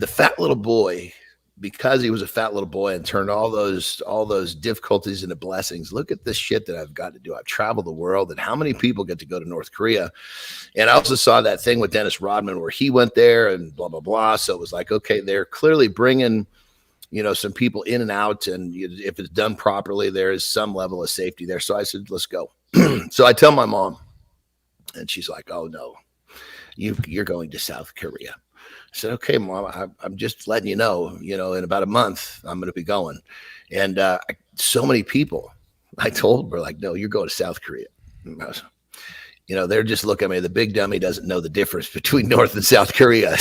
fat little boy, because he was a fat little boy and turned all those difficulties into blessings. Look at this shit that I've got to do. I've traveled the world, and how many people get to go to North Korea? And I also saw that thing with Dennis Rodman where he went there and blah, blah, blah. So it was like, okay, they're clearly bringing, some people in and out. And if it's done properly, there is some level of safety there. So I said, let's go. So I tell my mom, and she's like, oh no, you're going to South Korea. I said, okay, Mom, I'm just letting you know, in about a month, I'm going to be going. And so many people, I told were like, no, you're going to South Korea. They're just looking at me. The big dummy doesn't know the difference between North and South Korea.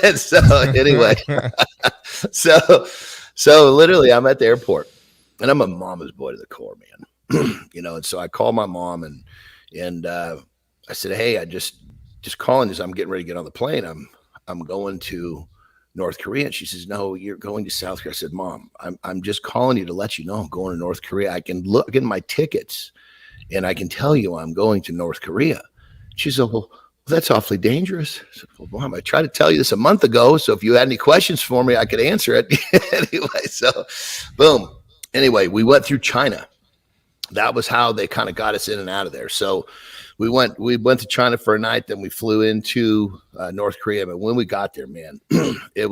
And so anyway, so literally I'm at the airport, and I'm a mama's boy to the core, man. And so I called my mom and I said, hey, I just calling this. I'm getting ready to get on the plane. I'm going to North Korea. And she says, no, you're going to South Korea. I said, Mom, I'm just calling you to let you know I'm going to North Korea. I can look at my tickets and I can tell you I'm going to North Korea. She said, well, that's awfully dangerous. I said, well, Mom, I tried to tell you this a month ago. So if you had any questions for me, I could answer it. Anyway, so boom. Anyway, we went through China. That was how they kind of got us in and out of there. So we went to China for a night, then we flew into North Korea. But when we got there, man, it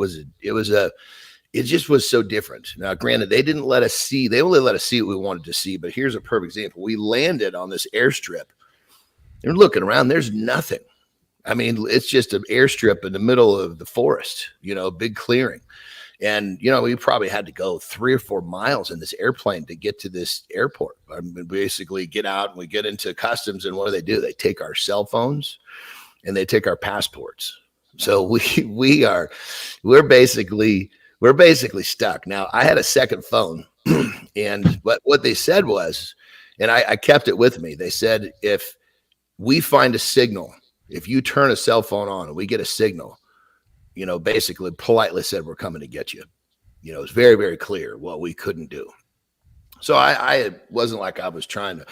just was so different. Now, granted, they only let us see what we wanted to see. But here's a perfect example. We landed on this airstrip. You're looking around, there's nothing. I mean, it's just an airstrip in the middle of the forest, big clearing. And, we probably had to go 3 or 4 miles in this airplane to get to this airport. I mean, basically get out and we get into customs, and what do? They take our cell phones and they take our passports. So we're basically stuck. Now, I had a second phone, but what they said was, and I kept it with me. They said, if we find a signal, if you turn a cell phone on and we get a signal, basically politely said, we're coming to get you. It's very, very clear what we couldn't do. So I wasn't like I was trying to,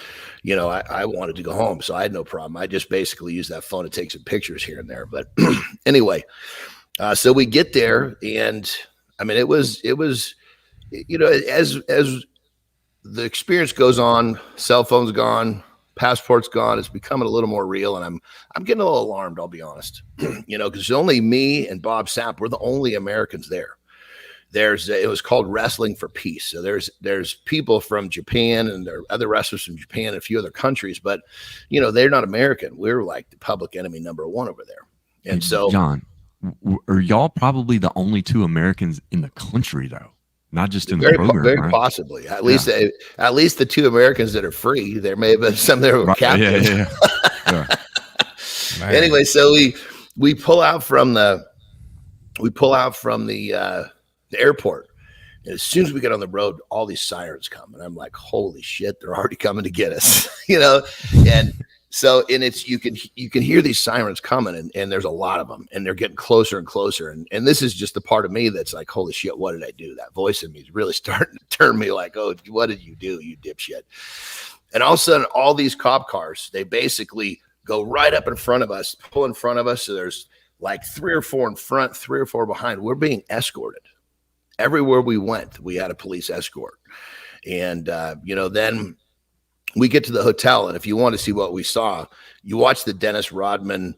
I wanted to go home. So I had no problem. I just basically used that phone to take some pictures here and there. But anyway, so we get there, and I mean, it was, as the experience goes on, cell phone's gone, passport's gone, it's becoming a little more real, and I'm getting a little alarmed, I'll be honest. Because only me and Bob Sapp were the only Americans there. It was called Wrestling for Peace. So there's people from Japan, and there are other wrestlers from Japan and a few other countries, but they're not American. We're like the public enemy number one over there. And so, John, are y'all probably the only 2 Americans in the country, though? Not just in the program, very right? Possibly. At least the 2 Americans that are free. There may have been some that were captives. Yeah. Anyway, so we pull out from the airport, and as soon as we get on the road, all these sirens come, and I'm like, holy shit, they're already coming to get us, And so, and it's you can hear these sirens coming, and there's a lot of them, and they're getting closer and closer, and this is just the part of me that's like, holy shit, what did I do? That voice in me is really starting to turn me like, oh, what did you do, you dipshit? And all of a sudden, all these cop cars, they basically go right up in front of us, pull in front of us. So there's like 3 or 4 in front, 3 or 4 behind. We're being escorted everywhere we went. We had a police escort, and then we get to the hotel, and if you want to see what we saw, you watch the Dennis Rodman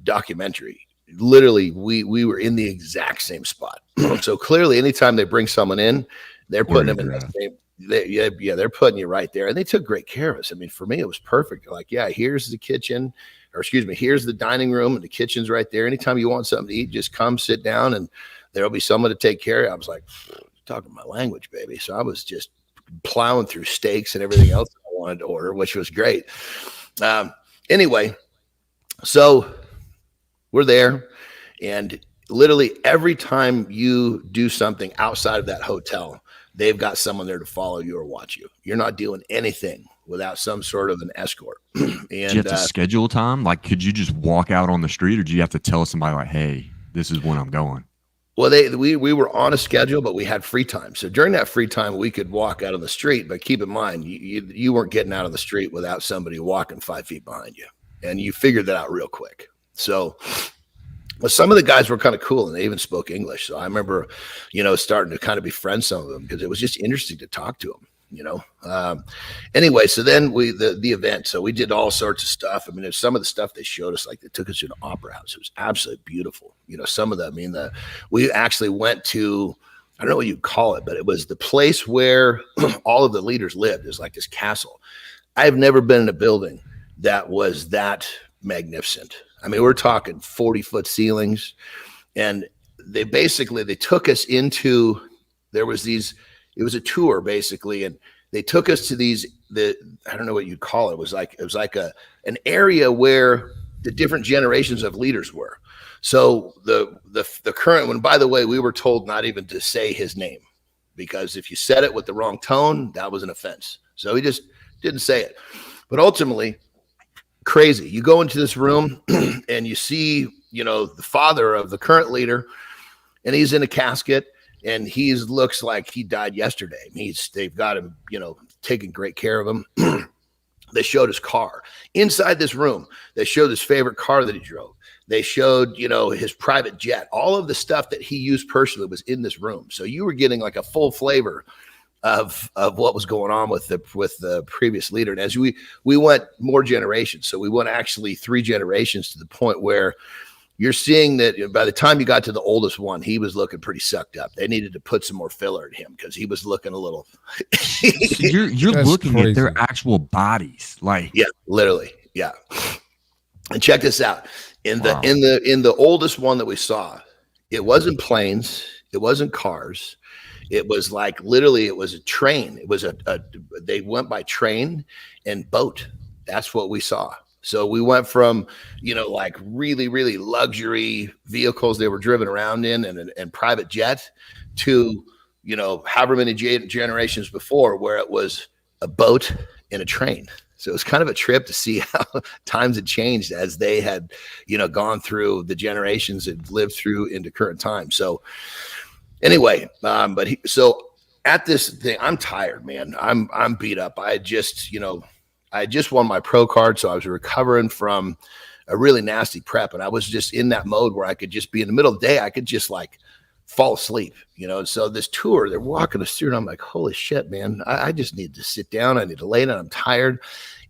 documentary. Literally, we were in the exact same spot. So clearly, anytime they bring someone in, they're putting them in the same. They're putting you right there, and they took great care of us. I mean, for me, it was perfect. Like, yeah, here's the kitchen, here's the dining room and the kitchen's right there. Anytime you want something to eat, just come sit down and there'll be someone to take care of you. I was like, talking my language, baby. So I was just plowing through steaks and everything else I wanted to order, which was great. Anyway, so we're there, and literally every time you do something outside of that hotel, they've got someone there to follow you or watch you. You're not doing anything without some sort of an escort. And do you have to schedule time? Like, could you just walk out on the street, or do you have to tell somebody like, hey, this is when I'm going? Well, we were on a schedule, but we had free time. So during that free time, we could walk out on the street. But keep in mind, you weren't getting out on the street without somebody walking 5 feet behind you. And you figured that out real quick. So well, some of the guys were kind of cool, and they even spoke English. So I remember, starting to kind of befriend some of them because it was just interesting to talk to them. Anyway, so then the event, so we did all sorts of stuff. I mean, there's some of the stuff they showed us, like they took us to an opera house. It was absolutely beautiful. Some of them, we actually went to, I don't know what you'd call it, but it was the place where all of the leaders lived. It was like this castle. I've never been in a building that was that magnificent. I mean, we're talking 40-foot ceilings, and they took us into, it was a tour basically, and they took us to I don't know what you'd call it. It was like an area where the different generations of leaders were. So the current one, by the way, we were told not even to say his name, because if you said it with the wrong tone, that was an offense. So he just didn't say it. But ultimately, crazy. You go into this room and you see, the father of the current leader, and he's in a casket. And he looks like he died yesterday. They've got him, taking great care of him. They showed his car inside this room. They showed his favorite car that he drove. They showed, his private jet. All of the stuff that he used personally was in this room. So you were getting like a full flavor of what was going on with the previous leader. And as we went more generations, so we went actually 3 generations, to the point where you're seeing that by the time you got to the oldest one, he was looking pretty sucked up. They needed to put some more filler in him because he was looking a little. So you're looking crazy at their actual bodies, like, yeah, literally, yeah. And check this out: in the oldest one that we saw, it wasn't planes, it wasn't cars, it was like literally it was a train. It was they went by train and boat. That's what we saw. So we went from, like really, really luxury vehicles they were driven around in and private jet to, however many generations before, where it was a boat and a train. So it was kind of a trip to see how times had changed as they had, gone through the generations and lived through into current time. So anyway, so at this thing, I'm tired, man. I'm beat up. I just won my pro card, so I was recovering from a really nasty prep, and I was just in that mode where I could just be in the middle of the day. I could just like fall asleep, And so this tour, they're walking us through, and I'm like, holy shit, man! I just need to sit down. I need to lay down. I'm tired,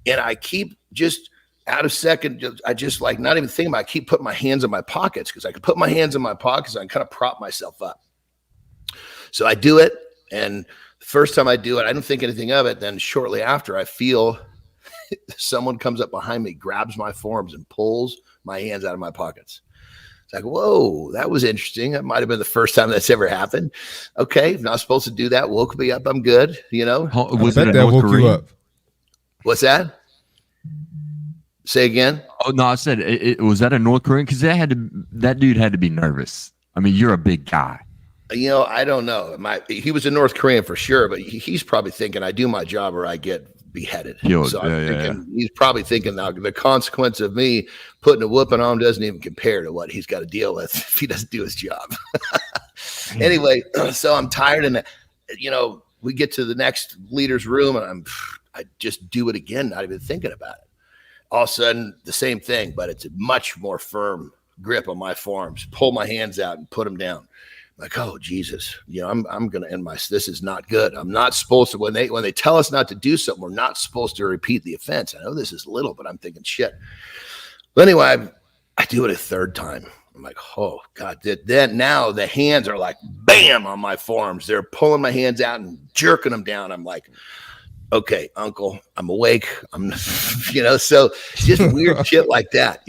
and I keep just out of second. I just like not even thinking about it. I keep putting my hands in my pockets because I could put my hands in my pockets and I kind of prop myself up. So I do it, and the first time I do it, I don't think anything of it. Then shortly after, I feel someone comes up behind me, grabs my forearms, and pulls my hands out of my pockets. It's like, whoa, that was interesting. That might have been the first time that's ever happened. Okay, not supposed to do that. Woke me up. I'm good. Was it a North Korean? What's that? Say again? Oh no, I said was that a North Korean? Because that dude had to be nervous. I mean, you're a big guy. I don't know. He was a North Korean for sure, but he's probably thinking I do my job or I get beheaded. So I'm thinking he's probably thinking now the consequence of me putting a whooping on him doesn't even compare to what he's got to deal with if he doesn't do his job. Anyway, so I'm tired, and we get to the next leader's room, and I just do it again, not even thinking about it. All of a sudden, the same thing, but it's a much more firm grip on my forearms. Pull my hands out and put them down. Like, oh Jesus, I'm gonna end this is not good. I'm not supposed to, when they tell us not to do something, we're not supposed to repeat the offense. I know this is little, but I'm thinking shit. But anyway, I do it a third time. I'm like, oh God. Then now the hands are like bam on my forearms. They're pulling my hands out and jerking them down. I'm like, okay, uncle, I'm awake. I'm, so just weird shit like that,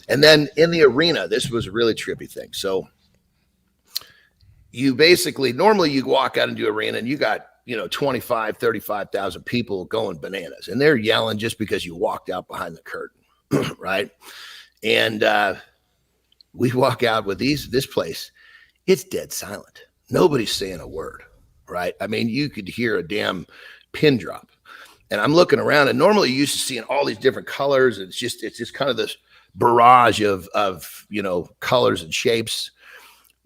And then in the arena, this was a really trippy thing. So you basically, normally you walk out into arena and you got, 25, 35,000 people going bananas, and they're yelling just because you walked out behind the curtain. Right. And we walk out with this place. It's dead silent. Nobody's saying a word. Right. I mean, you could hear a damn pin drop. And I'm looking around, and normally you used to seeing all these different colors. It's just kind of this barrage of colors and shapes,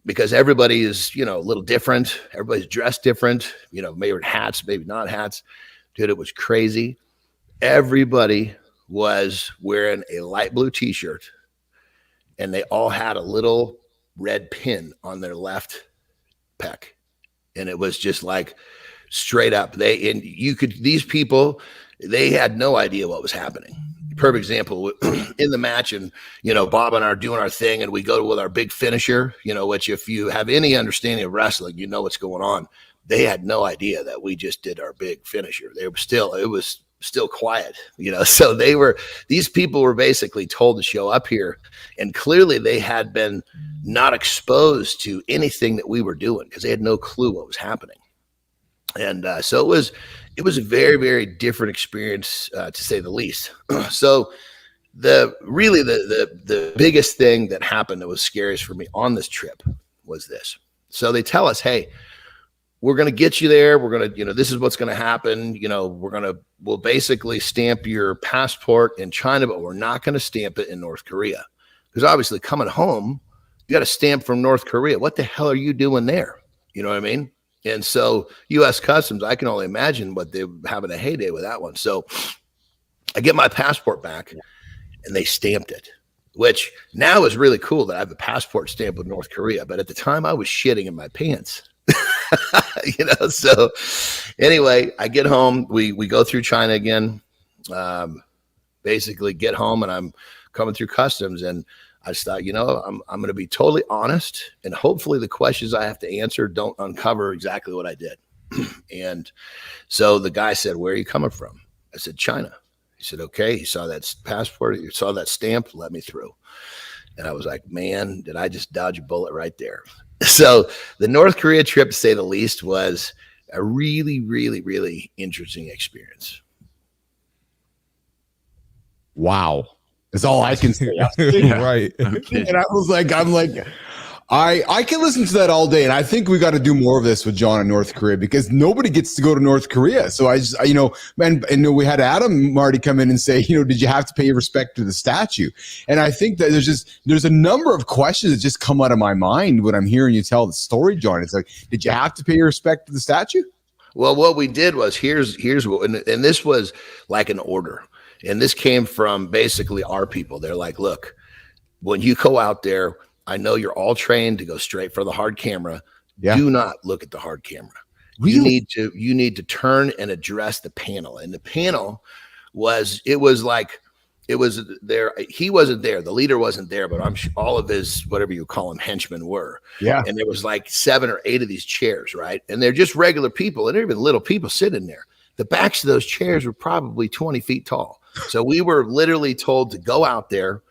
because everybody is, a little different. Everybody's dressed different, maybe hats, maybe not hats. Dude, it was crazy. Everybody was wearing a light blue t-shirt, and they all had a little red pin on their left pec. And it was just like straight up. These people, they had no idea what was happening. Perfect example in the match, and Bob and I are doing our thing, and we go with our big finisher, which if you have any understanding of wrestling, what's going on. They had no idea that we just did our big finisher. It was still quiet, so these people were basically told to show up here, and clearly they had been not exposed to anything that we were doing, because they had no clue what was happening. And so it was a very, very different experience, to say the least. So the biggest thing that happened that was scariest for me on this trip was this. So they tell us, hey, we're going to get you there. We're going to, this is what's going to happen. We'll basically stamp your passport in China, but we're not going to stamp it in North Korea. Because obviously coming home, you got a stamp from North Korea. What the hell are you doing there? You know what I mean? And so U.S. Customs, I can only imagine what they were having a heyday with that one. So I get my passport back, and they stamped it, which now is really cool that I have a passport stamped with North Korea. But at the time, I was shitting in my pants. So anyway, I get home. We go through China again, basically get home, and I'm coming through customs, and I just thought, I'm going to be totally honest, and hopefully the questions I have to answer don't uncover exactly what I did. And so the guy said, where are you coming from? I said, China. He said, okay. He saw that passport. He saw that stamp. Let me through. And I was like, man, did I just dodge a bullet right there? So the North Korea trip, to say the least, was a really, really, really interesting experience. Wow. That's all I can say. Right. Okay. And I can listen to that all day. And I think we got to do more of this with John in North Korea, because nobody gets to go to North Korea. So and we had Adam Marty come in and say, did you have to pay respect to the statue? And I think that there's a number of questions that just come out of my mind when I'm hearing you tell the story, John. It's like, did you have to pay respect to the statue? Well, what we did was here's what, and this was like an order. And this came from basically our people. They're like, look, when you go out there, I know you're all trained to go straight for the hard camera. Yeah. Do not look at the hard camera. Really? You need to turn and address the panel. And the panel was there. He wasn't there. The leader wasn't there, but I'm sure all of his, whatever you call them, henchmen were. Yeah. And there was like 7 or 8 of these chairs, right? And they're just regular people, and there even little people sitting there. The backs of those chairs were probably 20 feet tall. So we were literally told to go out there,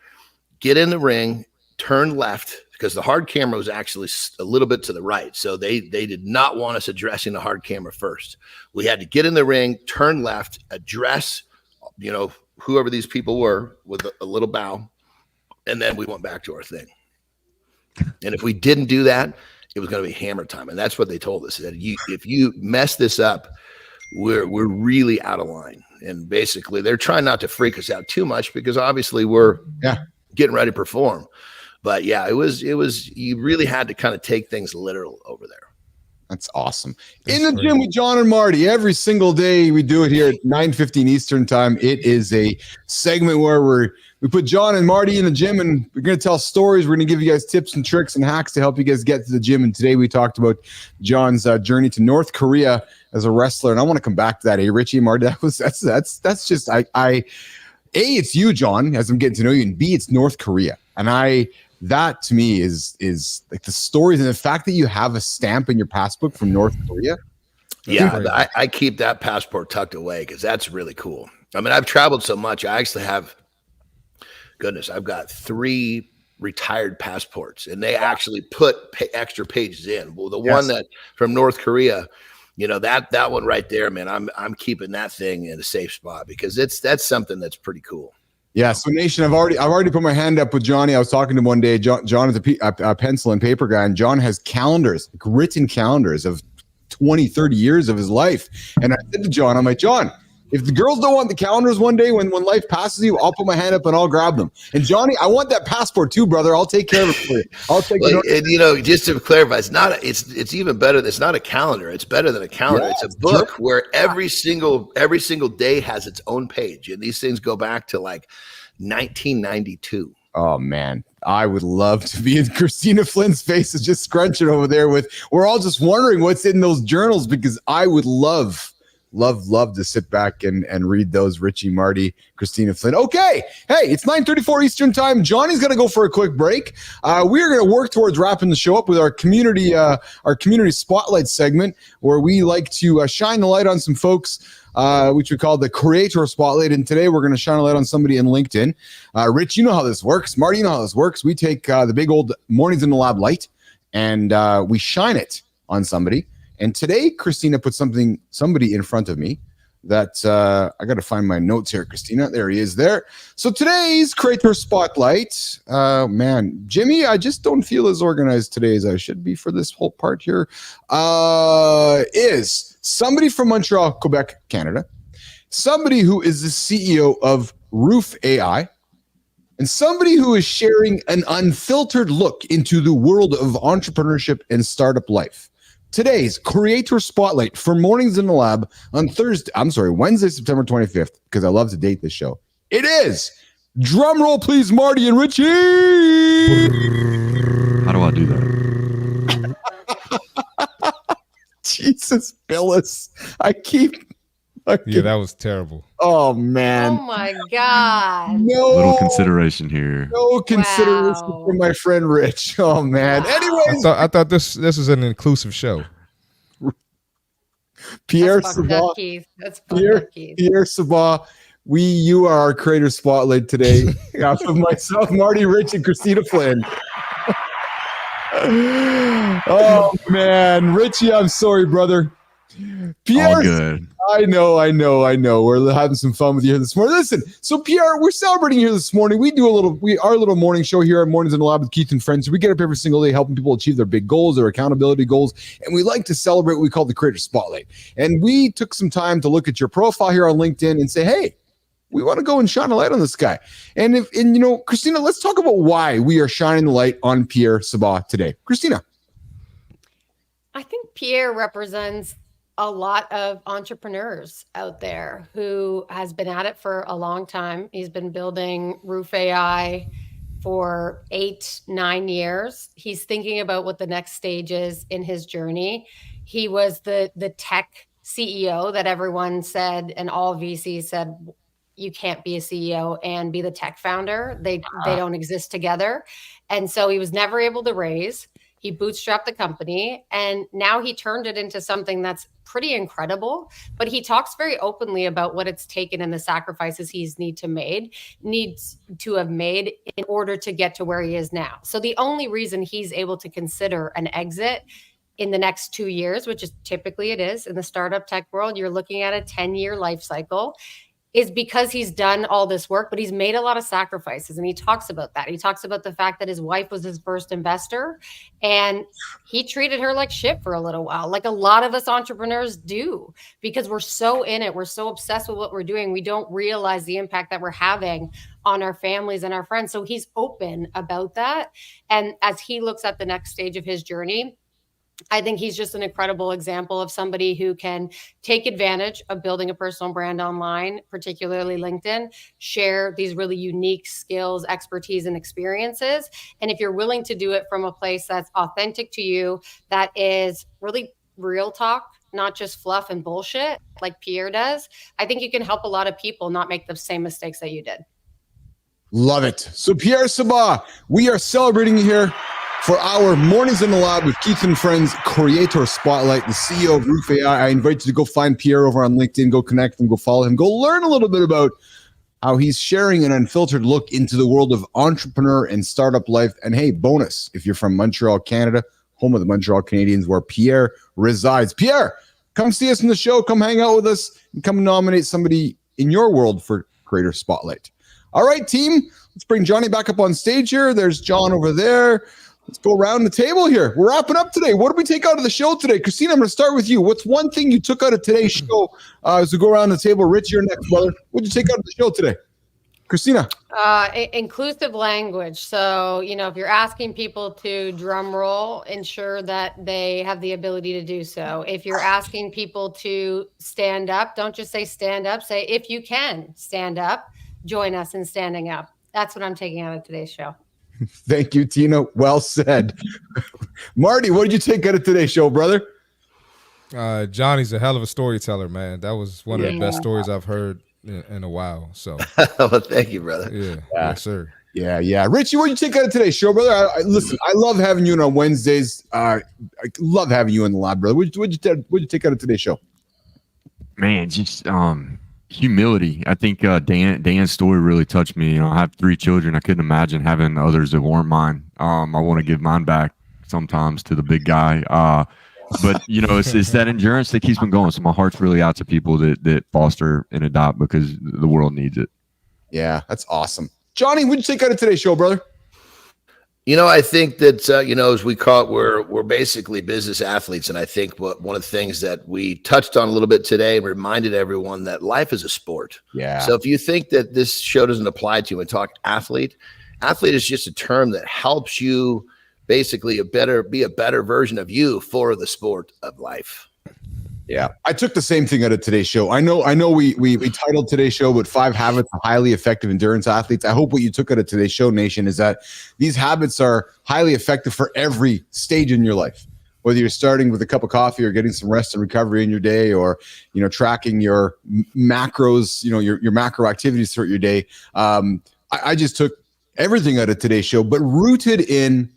get in the ring, turn left, because the hard camera was actually a little bit to the right. So they did not want us addressing the hard camera first. We had to get in the ring, turn left, address, whoever these people were with a little bow. And then we went back to our thing. And if we didn't do that, it was going to be hammer time. And that's what they told us. That if you mess this up, we're really out of line. And basically they're trying not to freak us out too much, because obviously we're getting ready to perform. But yeah, it was, you really had to kind of take things literal over there. That's awesome. In the gym with John and Marty, every single day we do it here at 9:15 Eastern time. It is a segment where we put John and Marty in the gym, and we're going to tell stories. We're going to give you guys tips and tricks and hacks to help you guys get to the gym. And today we talked about John's journey to North Korea as a wrestler. And I want to come back to that. Hey, Richie and Marty, that's just, A, it's you, John, as I'm getting to know you, and B, it's North Korea. And that to me is like the stories, and the fact that you have a stamp in your passport from North Korea. I keep that passport tucked away because that's really cool. I mean, I've traveled so much. I actually have, I've got 3 retired passports, and they actually put extra pages in. Well, the one that from North Korea, that one right there, man, I'm keeping that thing in a safe spot because that's something that's pretty cool. Yeah. So Nation, I've already put my hand up with Johnny. I was talking to him one day. John is a pencil and paper guy, and John has calendars, written calendars of 20, 30 years of his life. And I said to John, I'm like, John, if the girls don't want the calendars one day when life passes you, I'll put my hand up and I'll grab them. And Johnny, I want that passport too, brother. I'll take care of it for you. I'll take it. And just to clarify, it's even better. It's not a calendar. It's better than a calendar. It's a book where every single day has its own page. And these things go back to like 1992. Oh man, I would love to be in Kristina Flynn's face is just scrunching over there we're all just wondering what's in those journals because I would love to sit back and read those. Richie, Marty, Kristina Flynn. Okay. Hey, it's 9:34 Eastern time. Johnny's going to go for a quick break. We're going to work towards wrapping the show up with our community spotlight segment where we like to shine the light on some folks, which we call the creator spotlight. And today we're going to shine a light on somebody in LinkedIn. Rich, you know how this works. Marty, you know how this works. We take the big old Mornings in the Lab light and we shine it on somebody. And today, Kristina put somebody in front of me that I got to find my notes here. Kristina, there he is there. So today's creator spotlight, man, Jimmy, I just don't feel as organized today as I should be for this whole part here, is somebody from Montreal, Quebec, Canada, somebody who is the CEO of Roof AI, and somebody who is sharing an unfiltered look into the world of entrepreneurship and startup life. Today's creator spotlight for Mornings in the Lab on Wednesday, September 25th, because I love to date this show. It is, drum roll please, Marty and Richie. How do I do that? Jesus, Bilous. Yeah, that was terrible. Oh man. Oh my God. Little consideration here. No consideration for my friend Rich. Oh man. Wow. Anyways, I thought this is an inclusive show. Pierre That's fucked Sabbagh. up, Keith. That's fucked up, Keith. Pierre Sabbagh. You are our creator spotlight today. Of myself, Marty, Rich, and Kristina Flynn. Oh man, Richie, I'm sorry, brother. Pierre, all good. I know. We're having some fun with you here this morning. Listen, so Pierre, we're celebrating here this morning. We do our little morning show here at Mornings in the Lab with Keith and Friends. We get up every single day helping people achieve their big goals, their accountability goals, and we like to celebrate what we call the Creator Spotlight. And we took some time to look at your profile here on LinkedIn and say, hey, we want to go and shine a light on this guy. And Kristina, let's talk about why we are shining the light on Pierre Sabbagh today. Kristina. I think Pierre represents a lot of entrepreneurs out there who has been at it for a long time. He's been building Roof AI for 8-9 years. He's thinking about what the next stage is in his journey. He was the tech CEO that everyone said, and all VCs said, you can't be a CEO and be the tech founder. They don't exist together. And so he was never able to raise. He bootstrapped the company, and now he turned it into something that's pretty incredible. But he talks very openly about what it's taken and the sacrifices he's needs to have made in order to get to where he is now. So the only reason he's able to consider an exit in the next 2 years, which is typically it is in the startup tech world, you're looking at a 10-year life cycle, is because he's done all this work, but he's made a lot of sacrifices. And he talks about that. He talks about the fact that his wife was his first investor and he treated her like shit for a little while, like a lot of us entrepreneurs do, because we're so in it. We're so obsessed with what we're doing. We don't realize the impact that we're having on our families and our friends. So he's open about that. And as he looks at the next stage of his journey, I think he's just an incredible example of somebody who can take advantage of building a personal brand online, particularly LinkedIn, share these really unique skills, expertise, and experiences. And if you're willing to do it from a place that's authentic to you, that is really real talk, not just fluff and bullshit like Pierre does, I think you can help a lot of people not make the same mistakes that you did. Love it. So Pierre Sabbagh, we are celebrating here for our Mornings in the Lab with Keith and Friends Creator Spotlight, the CEO of Roof AI. I invite you to go find Pierre over on LinkedIn, go connect him, go follow him, go learn a little bit about how he's sharing an unfiltered look into the world of entrepreneur and startup life. And hey, bonus, if you're from Montreal, Canada, home of the Montreal Canadiens, where Pierre resides. Pierre, come see us in the show, come hang out with us, and come nominate somebody in your world for Creator Spotlight. All right, team, let's bring Johnny back up on stage here. There's John over there. Let's go around the table here. We're wrapping up today. What did we take out of the show today? Kristina, I'm going to start with you. What's one thing you took out of today's show as we go around the table? Rich, you're next, brother. What did you take out of the show today? Kristina? Inclusive language. So, if you're asking people to drum roll, ensure that they have the ability to do so. If you're asking people to stand up, don't just say stand up. Say, if you can stand up, join us in standing up. That's what I'm taking out of today's show. Thank you, Tina. Well said. Marty, what did you take out of today's show, brother? Johnny's a hell of a storyteller, man. That was one of the best stories I've heard in a while. So, well, thank you, brother. Yeah, yes, sir. Yeah. Richie, what did you take out of today's show, brother? Listen, I love having you on Wednesdays. I love having you in the lab, brother. What'd you take out of today's show? Man, just humility. I think Dan's story really touched me. I have 3 children. I couldn't imagine having others that weren't mine. I want to give mine back sometimes to the big guy. But it's that endurance that keeps me going. So my heart's really out to people that foster and adopt because the world needs it. Yeah, that's awesome. Johnny, what'd you take out of today's show, brother? I think that, as we call it, we're basically business athletes. And I think one of the things that we touched on a little bit today reminded everyone that life is a sport. Yeah. So if you think that this show doesn't apply to you and talk athlete is just a term that helps you basically be a better version of you for the sport of life. Yeah, I took the same thing out of today's show. I know we titled today's show with 5 habits of highly effective endurance athletes. I hope what you took out of today's show, Nation, is that these habits are highly effective for every stage in your life. Whether you're starting with a cup of coffee or getting some rest and recovery in your day, or tracking your macros, your macro activities throughout your day. I just took everything out of today's show, but rooted in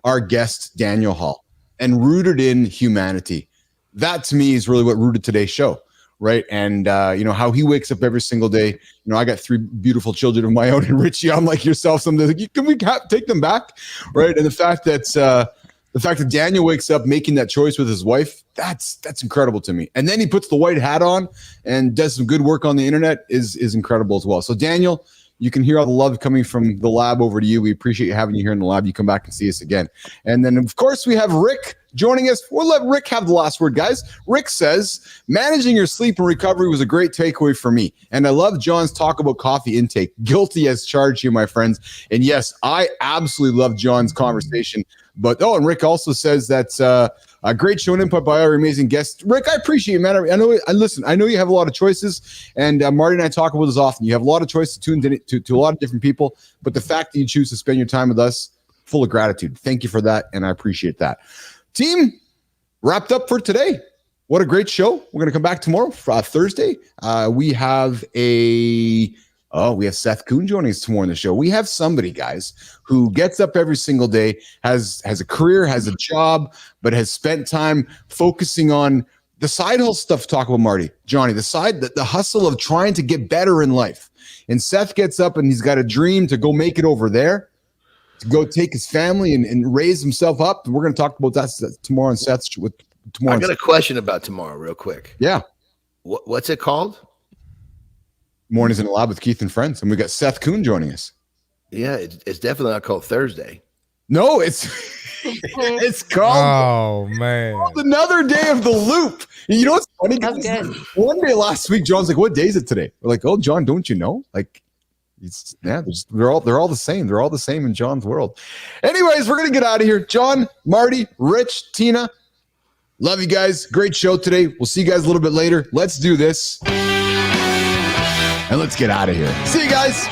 our guest Daniel Hall and rooted in humanity. That to me is really what rooted today's show, right? And how he wakes up every single day. I got 3 beautiful children of my own, and Richie, I'm like yourself. Some days, can we take them back, right? And the fact that Daniel wakes up making that choice with his wife, that's incredible to me. And then he puts the white hat on and does some good work on the internet is incredible as well. So Daniel, you can hear all the love coming from the lab over to you. We appreciate having you here in the lab. You come back and see us again. And then, of course, we have Rick joining us. We'll let Rick have the last word, guys. Rick says, managing your sleep and recovery was a great takeaway for me. And I love John's talk about coffee intake. Guilty as charged here, my friends. And yes, I absolutely love John's conversation. But, and Rick also says that's a great show and input by our amazing guests. Rick, I appreciate it, man. I know you have a lot of choices, and Marty and I talk about this often. You have a lot of choices to a lot of different people, but the fact that you choose to spend your time with us, full of gratitude. Thank you for that, and I appreciate that. Team, wrapped up for today. What a great show. We're going to come back tomorrow, Thursday. We have Seth Kuhn joining us tomorrow in the show. We have somebody, guys, who gets up every single day, has a career, has a job, but has spent time focusing on the side hustle stuff. Talk about Marty, Johnny, the hustle of trying to get better in life. And Seth gets up and he's got a dream to go make it over there, to go take his family and raise himself up. And we're going to talk about that tomorrow on Seth's tomorrow. I got a question about tomorrow real quick. Yeah. What's it called? Mornings in the Lab with Keith and Friends. And we got Seth Kuhn joining us. Yeah, it's definitely not called Thursday. No, it's called another day of the loop. You know what's funny? That's good. One day last week, John's like, "What day is it today?" We're like, "Oh, John, don't you know?" Like, they're all the same. They're all the same in John's world. Anyways, we're gonna get out of here. John, Marty, Rich, Tina, love you guys. Great show today. We'll see you guys a little bit later. Let's do this, and let's get out of here. See you guys.